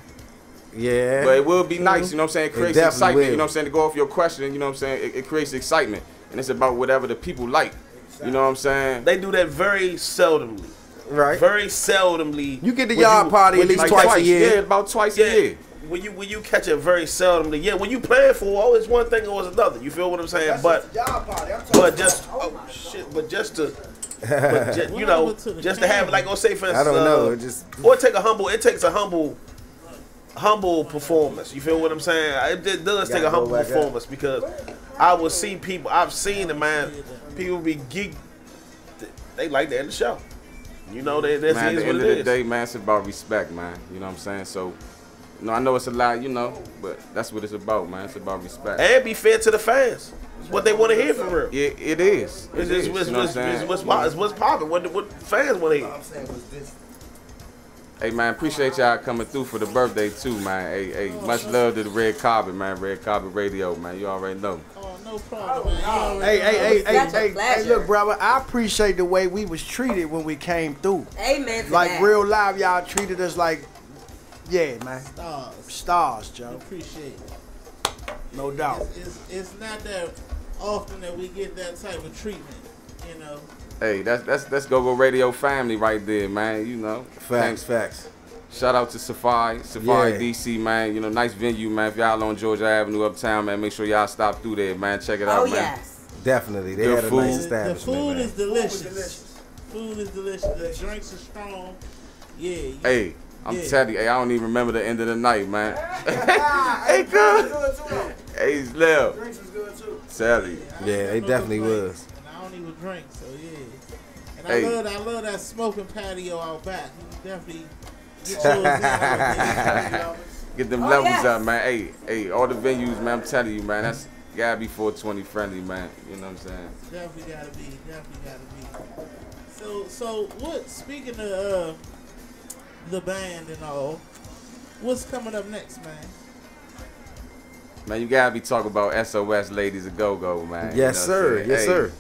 Yeah. But it will be nice, you know what I'm saying? It creates excitement, will. you know what I'm saying? To go off your question, you know what I'm saying? It creates excitement. And it's about whatever the people like. You know what I'm saying? They do that very seldomly. Right. Very seldomly. You get the yard party at least Like twice a year. Yeah, about twice a year. When you catch it very seldomly, yeah. When you plan for, oh, it's one thing or it's another. You feel what I'm saying? But just but just to. You know, just to have, like, say for instance, I don't know. It just or it takes a humble performance. You feel what I'm saying? It does take a humble performance because I will see people. I've seen the man. People be geek. They like to end the show. You know, that's Man, at the what end it of the is. day, man, it's about respect, man. You know what I'm saying? So, you know, I know it's a lot, you know, but that's what it's about, man. It's about respect. And be fair to the fans. It's what they want to hear for real. Yeah, it is. It's what's popping. What fans want to hear. Hey, man, appreciate y'all coming through for the birthday, too, man. Hey, much love to the Red Carpet, man. Red Carpet Radio, man. You already know. Oh, no problem, man. Hey, look, brother, I appreciate the way we was treated when we came through. Amen to Like, that. real live, y'all treated us like, yeah, man. Stars, Joe. Appreciate it. No doubt. It's not that often that we get that type of treatment, you know. Hey, that's Go Radio family right there, man. You know. Facts. Shout out to Safari DC, man. You know, nice venue, man. If y'all on Georgia Avenue uptown, man, make sure y'all stop through there, man. Check it out, man. Yes. Definitely. They Good had a food. nice The establishment. food man. is delicious. Food is delicious. The drinks are strong. Yeah. Hey, I'm Yeah. telling you, hey, I don't even remember the end of the night, man. Hey, good. Hey, Slim. Drinks was good too. Tell you. Yeah, they definitely was. And I don't even drink, so yeah. And Hey. I love that smoking patio out back. You definitely get yours in out there. Get them Oh, levels yes. up, man. Hey, all the venues, man. I'm telling you, man. That's gotta be 420 friendly, man. You know what I'm saying? Definitely gotta be. So what? Speaking of the band and all, what's coming up next, man? Man, you gotta be talking about SOS Ladies of Go-Go, man. Yes, You know what I'm sir. saying? Yes, Hey, sir.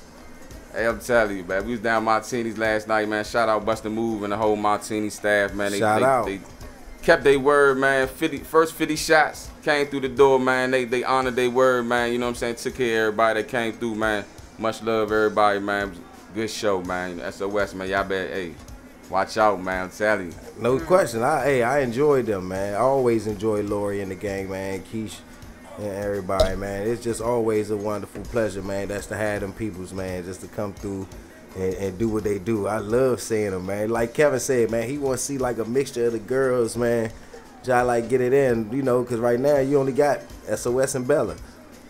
Hey, I'm telling you, man. We was down Martini's last night, man. Shout out Busta Move and the whole Martini staff, man. Shout out. They kept their word, man. First 50 shots came through the door, man. They honored their word, man. You know what I'm saying? Took care of everybody that came through, man. Much love, everybody, man. It was a good show, man. SOS, man. Y'all better, hey, watch out, man. I'm telling you. No question. I enjoyed them, man. I always enjoy Lori and the gang, man. Keish and everybody, man. It's just always a wonderful pleasure, man. That's to have them peoples, man, just to come through and do what they do. I love seeing them, man. Like Kevin said, man, he want to see like a mixture of the girls, man. Just like get it in, you know, because right now you only got SOS and Bella.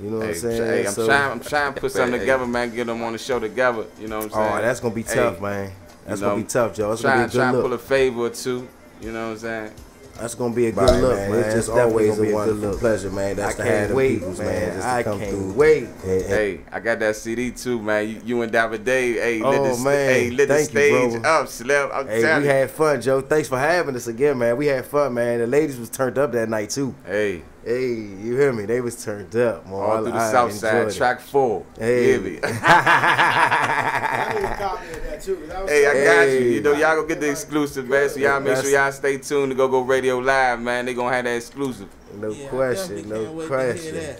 You know what I'm saying? Hey, So- I'm trying to put something together, man. Get them on the show together. You know what I'm saying? Oh, that's gonna be tough, man. That's gonna be tough, Joe. It's gonna be a Trying good to pull look. a favor or two. You know what I'm saying? That's gonna be a good Right, look, man. man. It's It's just always gonna be a a good wonderful look. pleasure, man. That's I to can't have them wait, peoples, man. man. Just to I come can't through. wait. And- Hey, I got that CD too, man. You and Dapper Dave, hey, Oh, man. lit the Thank you, stage bro. up, Slim. I'm Hey, telling we you. had fun, Joe. Thanks for having us again, man. We had fun, man. The ladies was turned up that night too. Hey, you hear me? They was turned up, man. all through the I South Side, enjoyed it. track 4. Hey. You hear me? I need a copy of that too. 'Cause I was Hey, I got you. Hey. You know, y'all gonna get the exclusive, man. So y'all make sure y'all stay tuned to Go Radio Live, man. They gonna have that exclusive. No Yeah, I question, definitely no can't wait to hear question. that.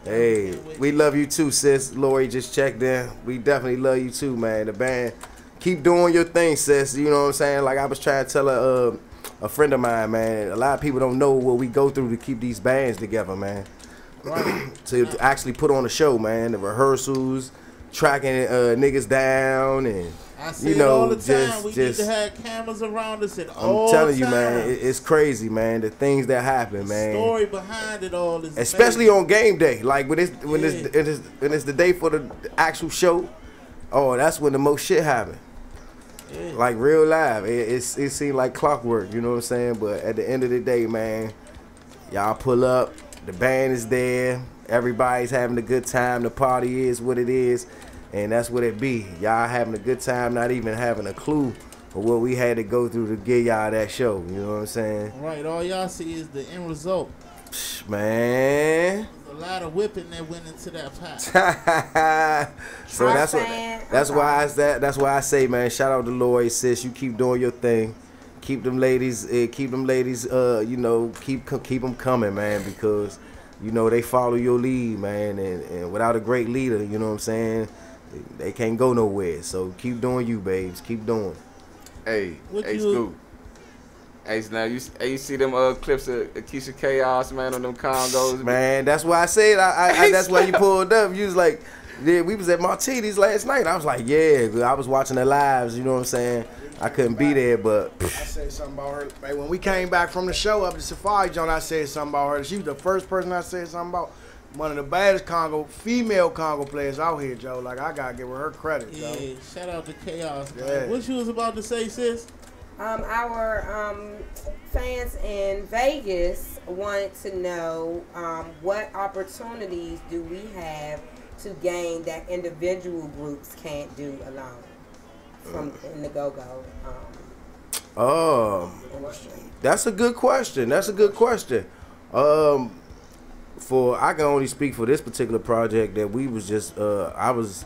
Hey, we love you too, sis. Lori just checked in. We definitely love you too, man. The band, keep doing your thing, sis. You know what I'm saying? Like I was trying to tell a friend of mine, man. A lot of people don't know what we go through to keep these bands together, man. to actually put on a show, man. The rehearsals, tracking niggas down, and I say you know, it all the time. We just need to have cameras around us at I'm all telling you, times. man, it's crazy, man. The things that happen, man. Story behind it all is Especially amazing. on game day, like when it's the day for the actual show. Oh, that's when the most shit happen. Yeah. Like real live, it seemed like clockwork. You know what I'm saying? But at the end of the day, man, y'all pull up. The band is there. Everybody's having a good time. The party is what it is, and that's what it be. Y'all having a good time, not even having a clue of what we had to go through to get y'all that show. You know what I'm saying? Right, all y'all see is the end result. Man. There's a lot of whipping that went into that pot. So that's why I say, man, shout out to Lloyd, sis. You keep doing your thing. Keep them ladies, you know, keep them coming, man, because you know they follow your lead, man, and without a great leader, you know what I'm saying, they can't go nowhere. So keep doing you, babes. Keep doing. Hey, What hey, you- Scoop. Hey, so now you see them clips of Keisha Chaos, man, on them Congos? Man, that's why I said I that's why you pulled up. You was like, yeah, we was at Martini's last night. I was like, yeah, I was watching the lives. You know what I'm saying? I couldn't be there, but I said something about her. Like, when we came back from the show up to Safari Joint, I said something about her. She was the first person I said something about. One of the baddest female Congo players out here, Joe. Like, I gotta give her credit, Joe. Yeah, shout out to Chaos. Man. Yeah. What you was about to say, sis? Our fans in Vegas wanted to know what opportunities do we have to gain that individual groups can't do alone from in the go-go industry. That's a good question. That's a good question. I can only speak for this particular project that we was just I was,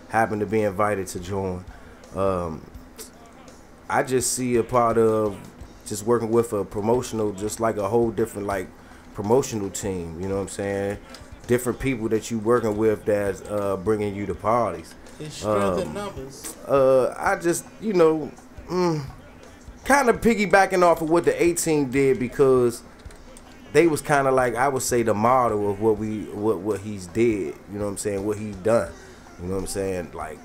happened to be invited to join. I just see a part of just working with a promotional, just like a whole different like promotional team. You know what I'm saying? Different people that you working with that's bringing you to parties. It's strength in numbers. I just, kind of piggybacking off of what the 18 did, because they was kind of like, I would say, the model of what he's did. You know what I'm saying? What he done. You know what I'm saying? Like,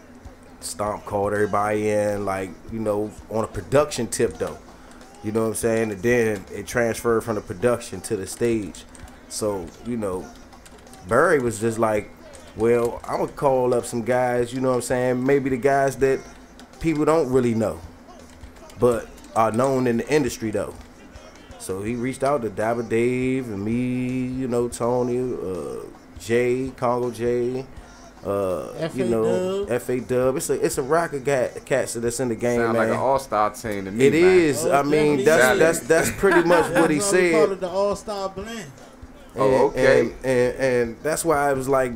Stomp called everybody in, like, on a production tip though. You know what I'm saying? And then it transferred from the production to the stage. So, Barry was just like, well, I'm gonna call up some guys, you know what I'm saying? Maybe the guys that people don't really know, but are known in the industry though. So he reached out to Dabba Dave and me, Tony, Jay, Congo Jay, F.A. Dub. It's a rack of cats that's in the game, Sound man. like an all-star team to me, It man. is. I mean, that's pretty much what he We said. call it the All-Star Blend. And that's why I was like,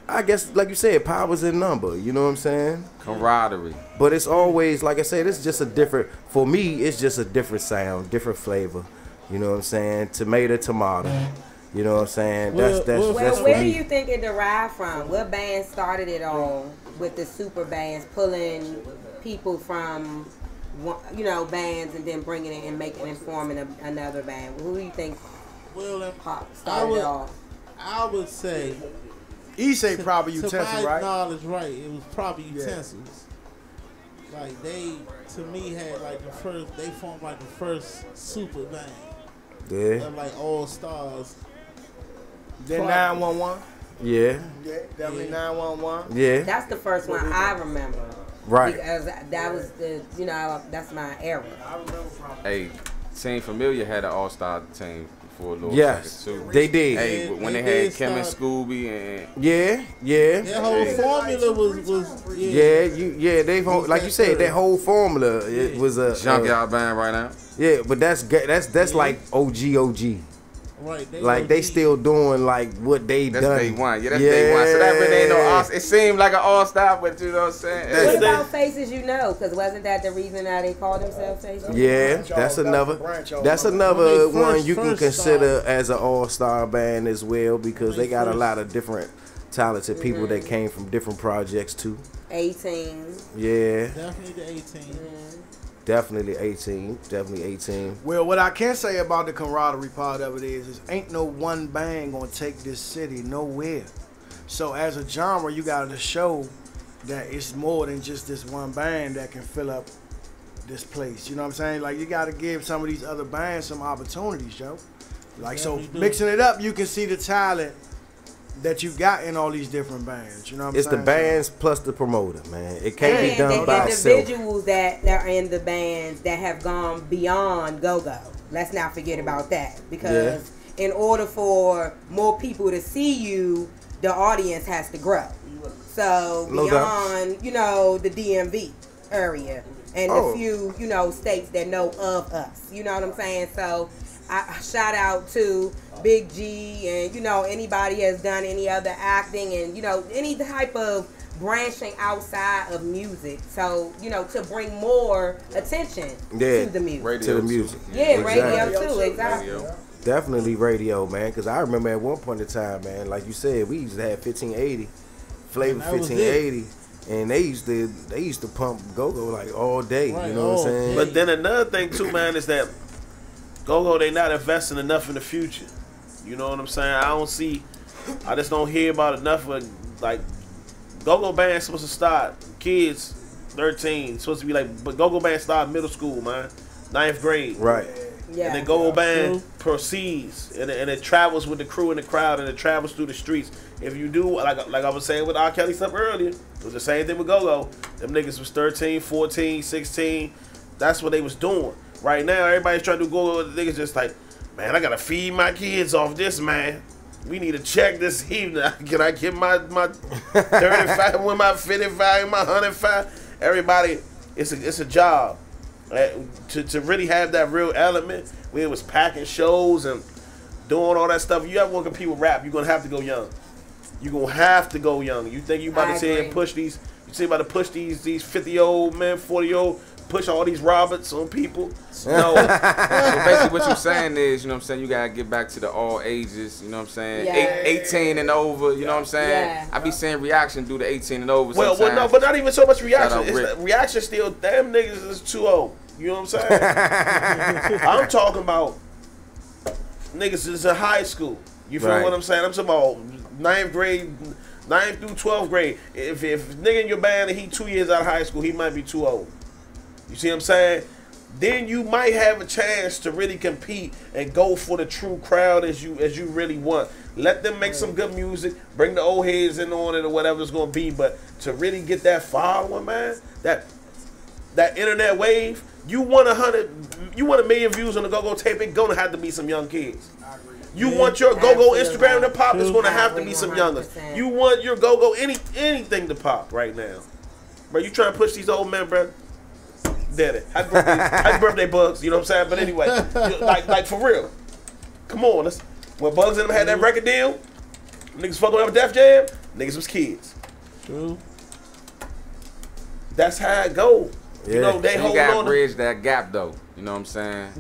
I guess, like you said, power's in number. You know what I'm saying? Camaraderie. But it's always, like I said, it's just a different, for me, it's just a different sound, different flavor. You know what I'm saying? Tomato. You know what I'm saying? That's where do you think it derived from? What band started it all with the super bands pulling people from, bands and then bringing it and making and forming another band? Who do you think started it all? I would say, Issei probably utensils, to my right? knowledge, right. It was probably utensils. Like they, to me, had like they formed like the first super band. Yeah. Of like all stars. Then 911. Yeah. Yeah, definitely 911. Yeah. That's the first one I remember. Right. Because that was that's my era. I remember from. Hey, Team Familiar had an all-star team for a little Yes, second, too. they did. Hey, when they did had Kim and start- Scooby and... Their whole formula was they like you said, that whole formula it was a Junkyard band right now. Yeah, but that's like OG. right. They still doing like what they That's done. day one. Yeah, that's day one. So that really ain't no all. It seemed like an all-star, but you know what I'm saying? What about Faces You Know? Because wasn't that the reason that they called themselves Faces? Yeah, that's another one you can consider as an all-star band as well, because they got a lot of different talented people that came from different projects too. 18. Yeah. Definitely the 18. Definitely 18. Well, what I can say about the camaraderie part of it is ain't no one band gonna take this city nowhere. So as a genre, you gotta show that it's more than just this one band that can fill up this place. You know what I'm saying? Like, you gotta give some of these other bands some opportunities, Joe. Like, so mixing it up, you can see the talent that you got in all these different bands. You know what I'm It's saying? the bands plus the promoter, man. It can't be done by the itself. individuals that are in the bands that have gone beyond go-go. Let's not forget about that. Because in order for more people to see you, the audience has to grow. So beyond, the DMV area and the few, states that know of us. You know what I'm saying? So I shout out to Big G and, anybody has done any other acting and, any type of branching outside of music. So, to bring more attention to the music. Radio to the music. Yeah, Exactly. radio too, exactly. Radio. Definitely radio, man, because I remember at one point in time, man, like you said, we used to have 1580, Flavor And that was 1580. And they used to pump go-go like all day. Right, you know what I'm saying? But then another thing too, man, is that go-go, they not investing enough in the future. You know what I'm saying? I just don't hear about enough of, like, go-go band's supposed to start, kids, 13, supposed to be like, but go-go band start middle school, man, 9th grade. Right. Yeah. And the go-go band proceeds, and it travels with the crew and the crowd, and it travels through the streets. If you do, like I was saying with R. Kelly stuff earlier, it was the same thing with go-go. Them niggas was 13, 14, 16. That's what they was doing. Right now, everybody's trying to do go-go. The niggas just like, man, I got to feed my kids off this, man. We need to check this evening. Can I get my 35 with my 55, my 105? Everybody, it's a job. To really have that real element where it was packing shows and doing all that stuff. You ever want to compete with rap, you're going to have to go young. You're going to have to go young. You think you about to say and push these, you say about to push these 50-year-old men, 40-year-old, push all these Roberts on people? No. So basically what you're saying is, you know what I'm saying, you got to get back to the all ages, you know what I'm saying? Yeah. 18 and over, you know what I'm saying? Yeah. I be saying reaction do the 18 and over well, sometimes. no, but not even so much reaction. Reaction still, damn niggas is too old. You know what I'm saying? I'm talking about niggas is in high school. You feel what I'm saying? I'm talking about 9th grade, 9th through 12th grade. If nigga in your band and he 2 years out of high school, he might be too old. You see what I'm saying? Then you might have a chance to really compete and go for the true crowd as you really want. Let them make some good music, bring the old heads in on it or whatever it's gonna be. But to really get that following, man, that internet wave, you want 1 million views on the go-go tape, it's gonna have to be some young kids. You want your go-go Instagram to pop, it's gonna have to be some youngers. You want your go-go anything to pop right now. Bro, you trying to push these old men, bro? Did it. Happy birthday, Bugs. You know what I'm saying? But anyway, like for real. Come on. When Bugs and them had that record deal, niggas fucking up with Def Jam, niggas was kids. True. That's how it go. Yeah. You know, they hold on. You gotta bridge that gap, though. You know what I'm saying?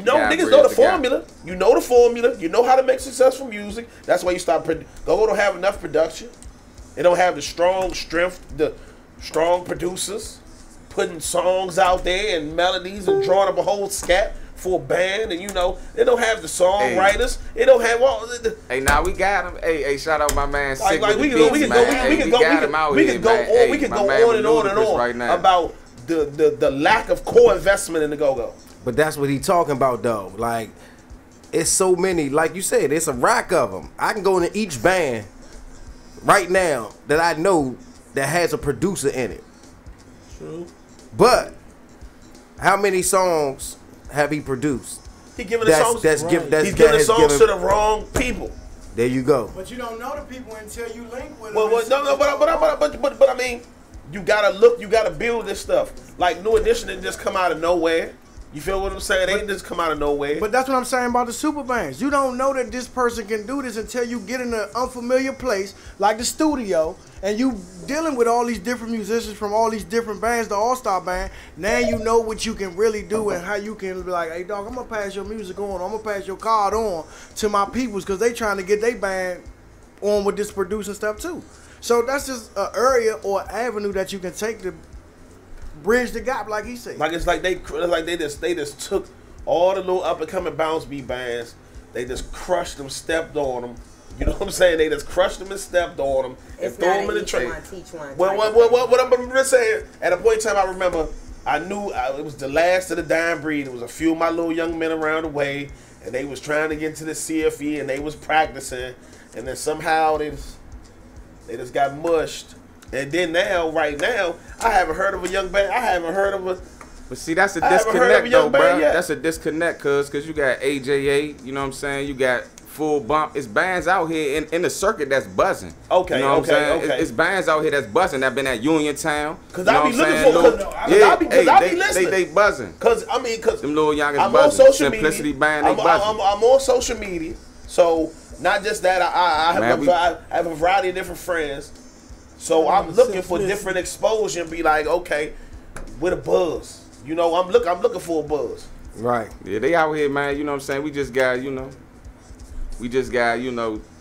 No, niggas know the formula. You know the formula. You know how to make successful music. That's why you start. Go don't have enough production. They don't have the strong strength, the strong producers putting songs out there and melodies and drawing up a whole scat for a band. And you know, they don't have the songwriters. They don't have all. Hey, now we got him. Hey, shout out my man. We can go on and on and on right now about the lack of core investment in the go-go. But that's what he talking about, though. Like, it's so many. Like you said, it's a rack of them. I can go into each band right now that I know that has a producer in it. True. But how many songs have he produced? He giving the songs. He's giving the songs to the wrong people. There you go. But you don't know the people until you link with them. But I mean, you gotta look. You gotta build this stuff. Like New Edition didn't just come out of nowhere. You feel what I'm saying? They didn't just come out of nowhere. But that's what I'm saying about the super bands. You don't know that this person can do this until you get in an unfamiliar place like the studio and you dealing with all these different musicians from all these different bands, the All-Star Band. Now you know what you can really do and how you can be like, hey, dog, I'm going to pass your music on. I'm going to pass your card on to my peoples because they trying to get their band on with this producing stuff too. So that's just an area or avenue that you can take to bridge the gap, like he said. Like it's like they just took all the little up and coming bounce beat bands. They just crushed them, stepped on them. You know what I'm saying? They just crushed them and stepped on them and threw them in the train. What I'm just saying, at a point in time, I remember I knew it was the last of the dying breed. There was a few of my little young men around the way, and they was trying to get into the CFE, and they was practicing, and then somehow they just got mushed. And then right now, I haven't heard of a young band. I haven't heard of a. But see, that's a disconnect, though, bro. That's a disconnect, cause you got AJA. You know what I'm saying? You got Full Bump. It's bands out here in the circuit that's buzzing. Okay, you know what I'm saying? Okay. It's bands out here that's buzzing. That been at Uniontown. Cause I be looking for. I be listening. They buzzing. Cause them little youngest I'm buzzing. on social Simplicity media. Band, they buzzing. I'm on social media, so not just that. I have a variety of different friends. So I'm looking for different exposure and be like, okay, with a buzz. You know, I'm looking for a buzz. Right. Yeah, they out here, man. You know what I'm saying? We just got,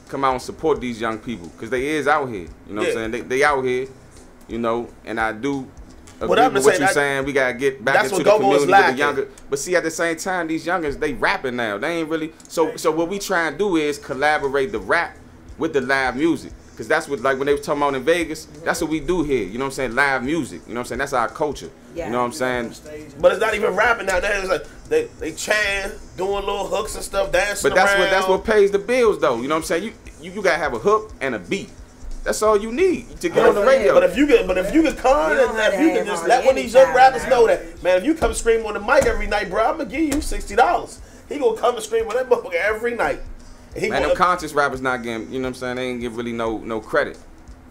come out and support these young people. Because they is out here. You know what I'm saying? They out here. you know, and I do agree I'm with saying, what you're saying. We gotta get back into the community with the younger. But see, at the same time, these youngers, they rapping now. They ain't really. So what we try and do is collaborate the rap with the live music. Cause that's what, like when they was talking about in Vegas, that's what we do here. You know what I'm saying? Live music. You know what I'm saying? That's our culture. Yeah. You know what I'm saying? But it's not even rapping now. It's like they chant, doing little hooks and stuff, dancing But that's around. that's what pays the bills, though. You know what I'm saying? You gotta have a hook and a beat. That's all you need to get on the radio. But if you get con, and if you can just let one of these young rappers know that, man, if you come scream on the mic every night, bro, I'm gonna give you $60. He gonna come and scream on that motherfucker every night. Man, them conscious rappers not getting, you know what I'm saying? They ain't get really no credit,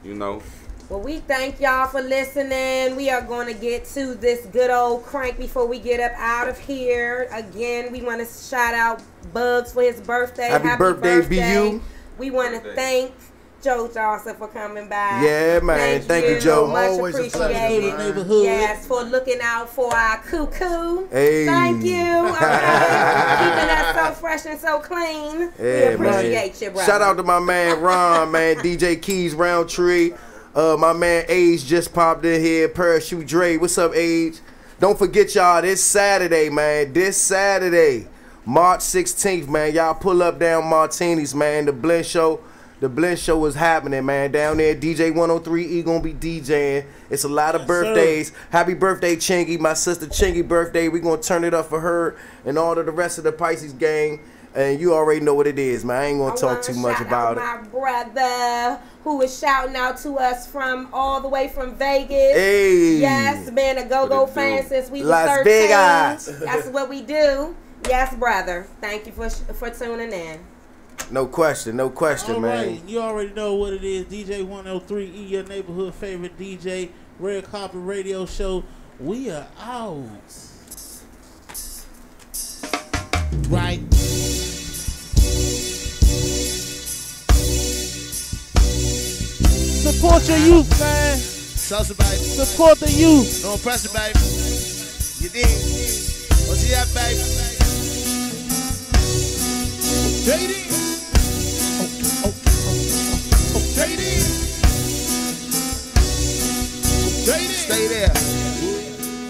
you know. Well, we thank y'all for listening. We are going to get to this good old crank before we get up out of here. Again, we want to shout out Bugs for his birthday. Happy birthday, BU. We want to thank Joe Johnson for coming by. Yeah, man. Thank you, Joe. Much Always appreciated. Yes, for looking out for our cuckoo. Hey. Thank you. Keeping us so fresh and so clean. Yeah, we appreciate you, brother. Shout out to my man Ron, man. DJ Keys Roundtree. My man Age just popped in here. Parachute Dre. What's up, Age? Don't forget, y'all, this Saturday, man. This Saturday, March 16th, man. Y'all pull up down Martinis, man. The Blend Show. The Blend Show is happening, man. Down there, DJ 103E gonna be DJing. It's a lot of birthdays. Happy birthday, Chingy. My sister Chingy birthday. We gonna turn it up for her and all of the rest of the Pisces gang. And you already know what it is, man. I ain't gonna talk too much about it. My brother, who is shouting out to us from all the way from Vegas. Hey. Yes, been a go-go fan since we was Las 13. Vegas. That's what we do. Yes, brother. Thank you for tuning in. No question, man. Right. You already know what it is. DJ 103E, your neighborhood favorite DJ, Red Carpet Radio Show. We are out. Right. Support your youth, man. Salsa, baby. Support the youth. No pressure, baby. You dig? What's he at, baby? JD. JD. Stay there.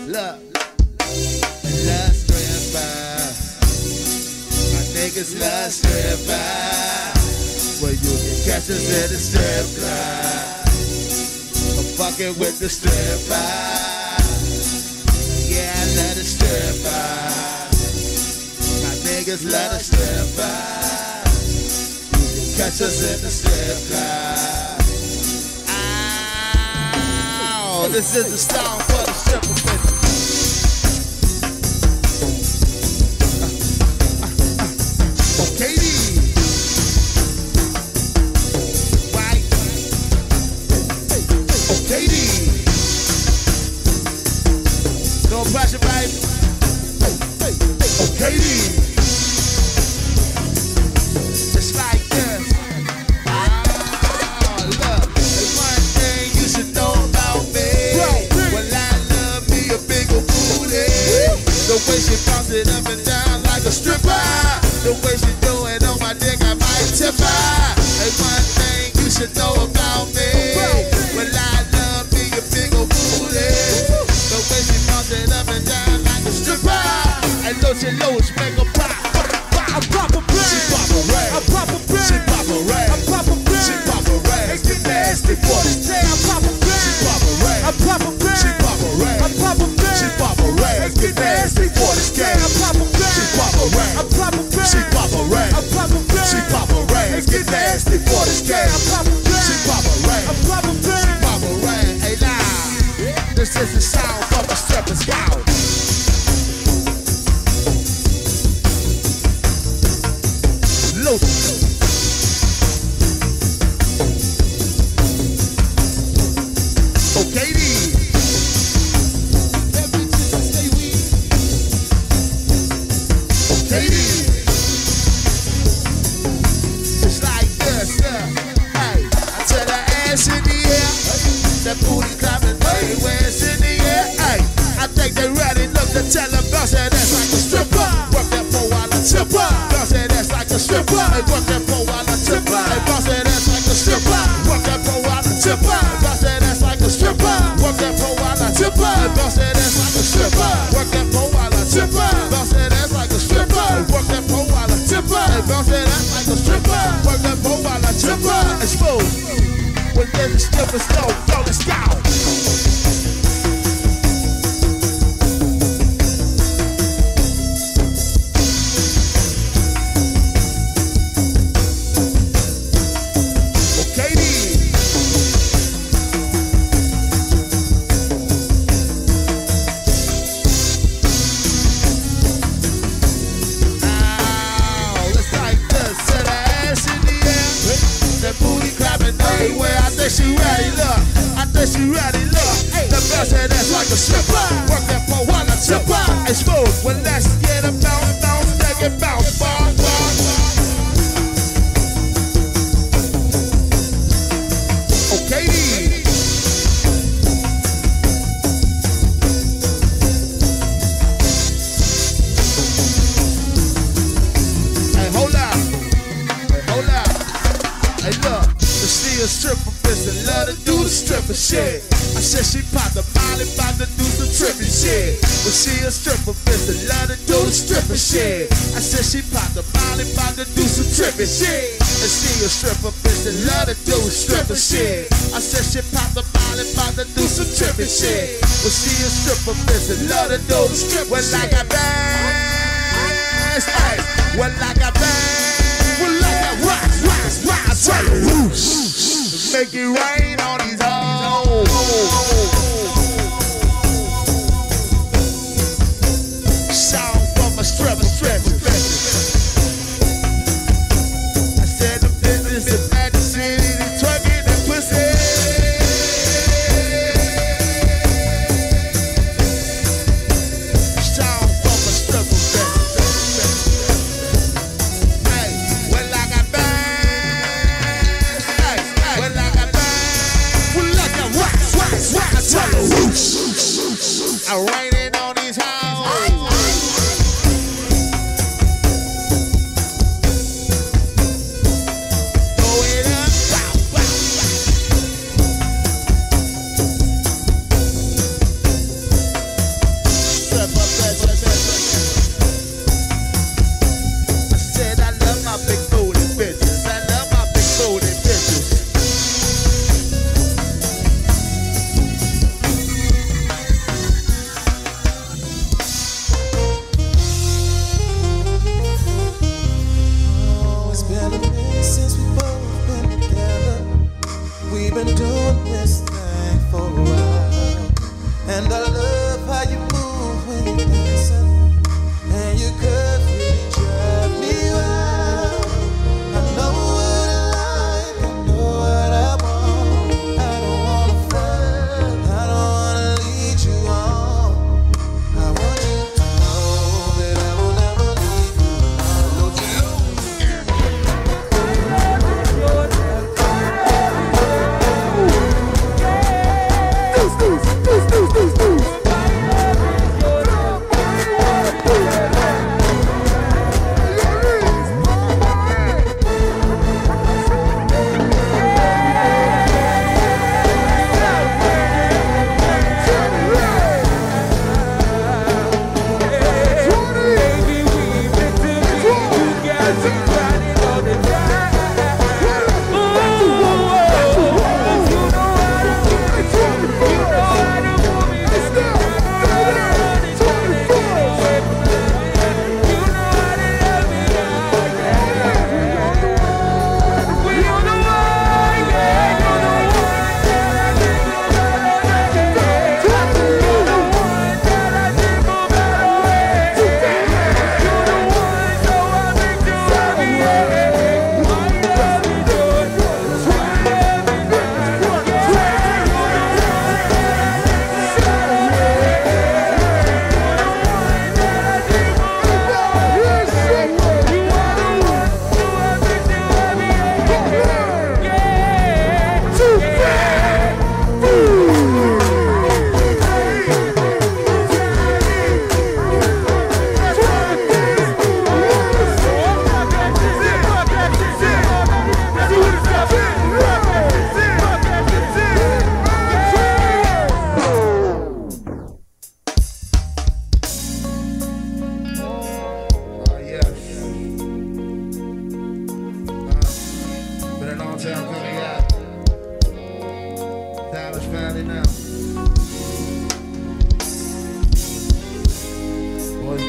Look. Love stripper. My niggas love stripper. Where you can catch us at the strip club. I'm fucking with the stripper. Yeah, I love the stripper. My niggas love the stripper. Catch us in the strip club. Ow, this is the song for the stripper business. Okay, right? Okay, no pressure, baby. Okay, just like this. The way she bounce it up and down like a stripper. The way she do it on my dick, I might tip her. Hey, one thing you should know about me. Well, I love me a big old booty. The way she bounce it up and down like a stripper. And those she lows make a pop. I pop a brand. She pop a rag. I pop a brand. She pop a rag. I pop a brand. She pop a rag. It's get nasty for this day. I pop a brand. She pop a rag. I pop a brand. She pop a rag. I pop a brand. She pop a rag. It's get nasty for this game. I pop a brand. She pop a rag. I pop a brand. She pop a rag. I pop a brand. She pop a rag. It's get nasty for this game. I pop a brand. She pop a rag. I pop a brand. She pop a rag. Hey now, this is the sound from the stripper's gown. Okay, it's like this, hey, I tell her ass in the air, that booty clapping, everywhere it's in the air, hey, I think they ready, look to tell them, bounce that ass like a stripper, work that pole while I tipper, bounce that ass like a stripper, hey, work that pole while I tipper, hey, bounce that ass like a stripper, work that pole while I tipper, bounce that ass like a stripper. strippers know. Yo, let's go. She ready, look. I think she ready, look. The girl said that's like a stripper. Work that for while I tripper. It's smooth. Well, let's get a bounce, bounce, make it bounce, bounce, bounce. Okay, hey, hold up. Hold up. Hey, look. To see a stripper. Love to do the stripper shit. I said she popped the molly, about to do some tripping shit. Well, she a stripper bitch that love to do the stripper shit. I said she popped the molly, about to do some tripping shit. And she a stripper bitch that love to do stripper shit. I said she popped the molly, about to do some tripping shit. Well, she a stripper bitch that love to do the stripper shit. Well, like a bass, hey. Well, like a bass. Well, like a rock, make it rain on these hoes. Sound from a stripper. I said the business is at the city, the twerking and pussy. Sound from a stripper. Hey, well I got bags. Hey, well I got bags.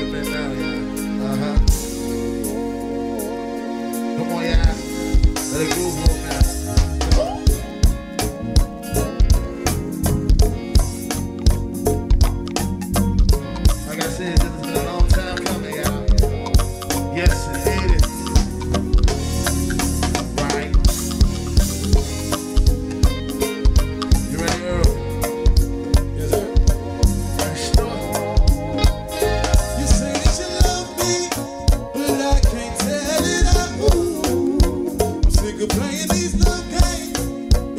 little bit now, yeah. Uh-huh. Come on, yeah. Let it groove on, man. Like I said, this has been a long time coming, y'all. Yes, it is. Right. You ready, Earl? Yes, sir. Fresh start. You say that you love me, but I can't tell it out. I'm sick of playing these love games.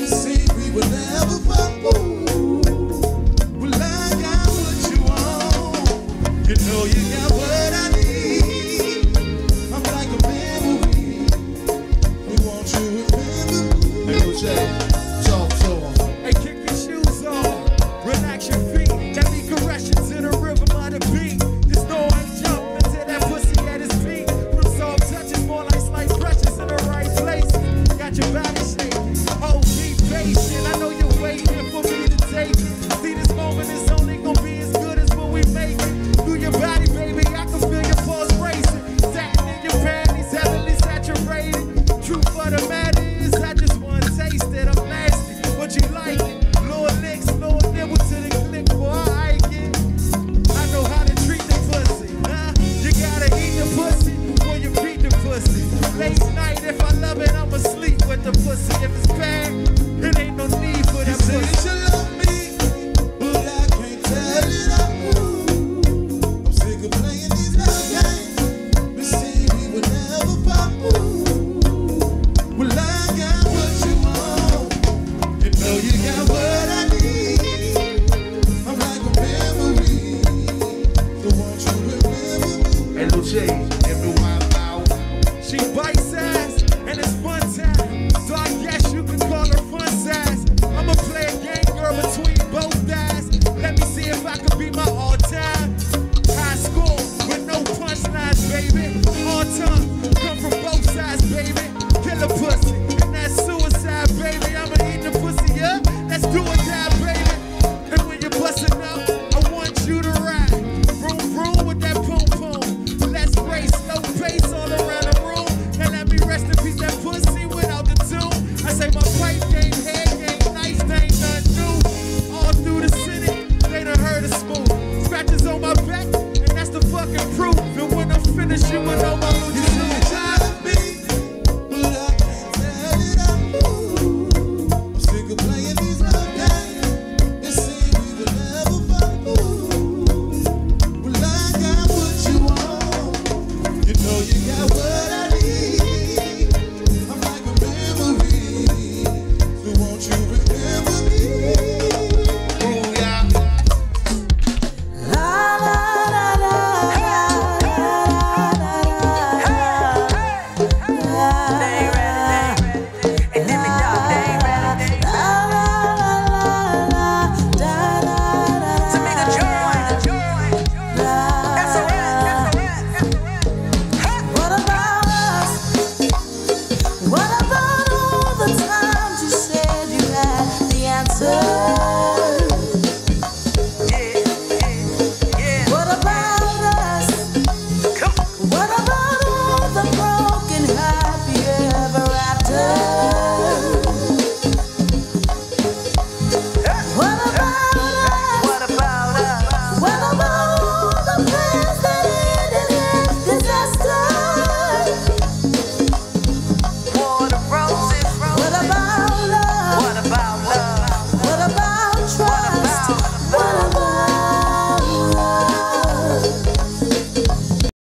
It seems we will never fight. Well, I got what you want. You know you got what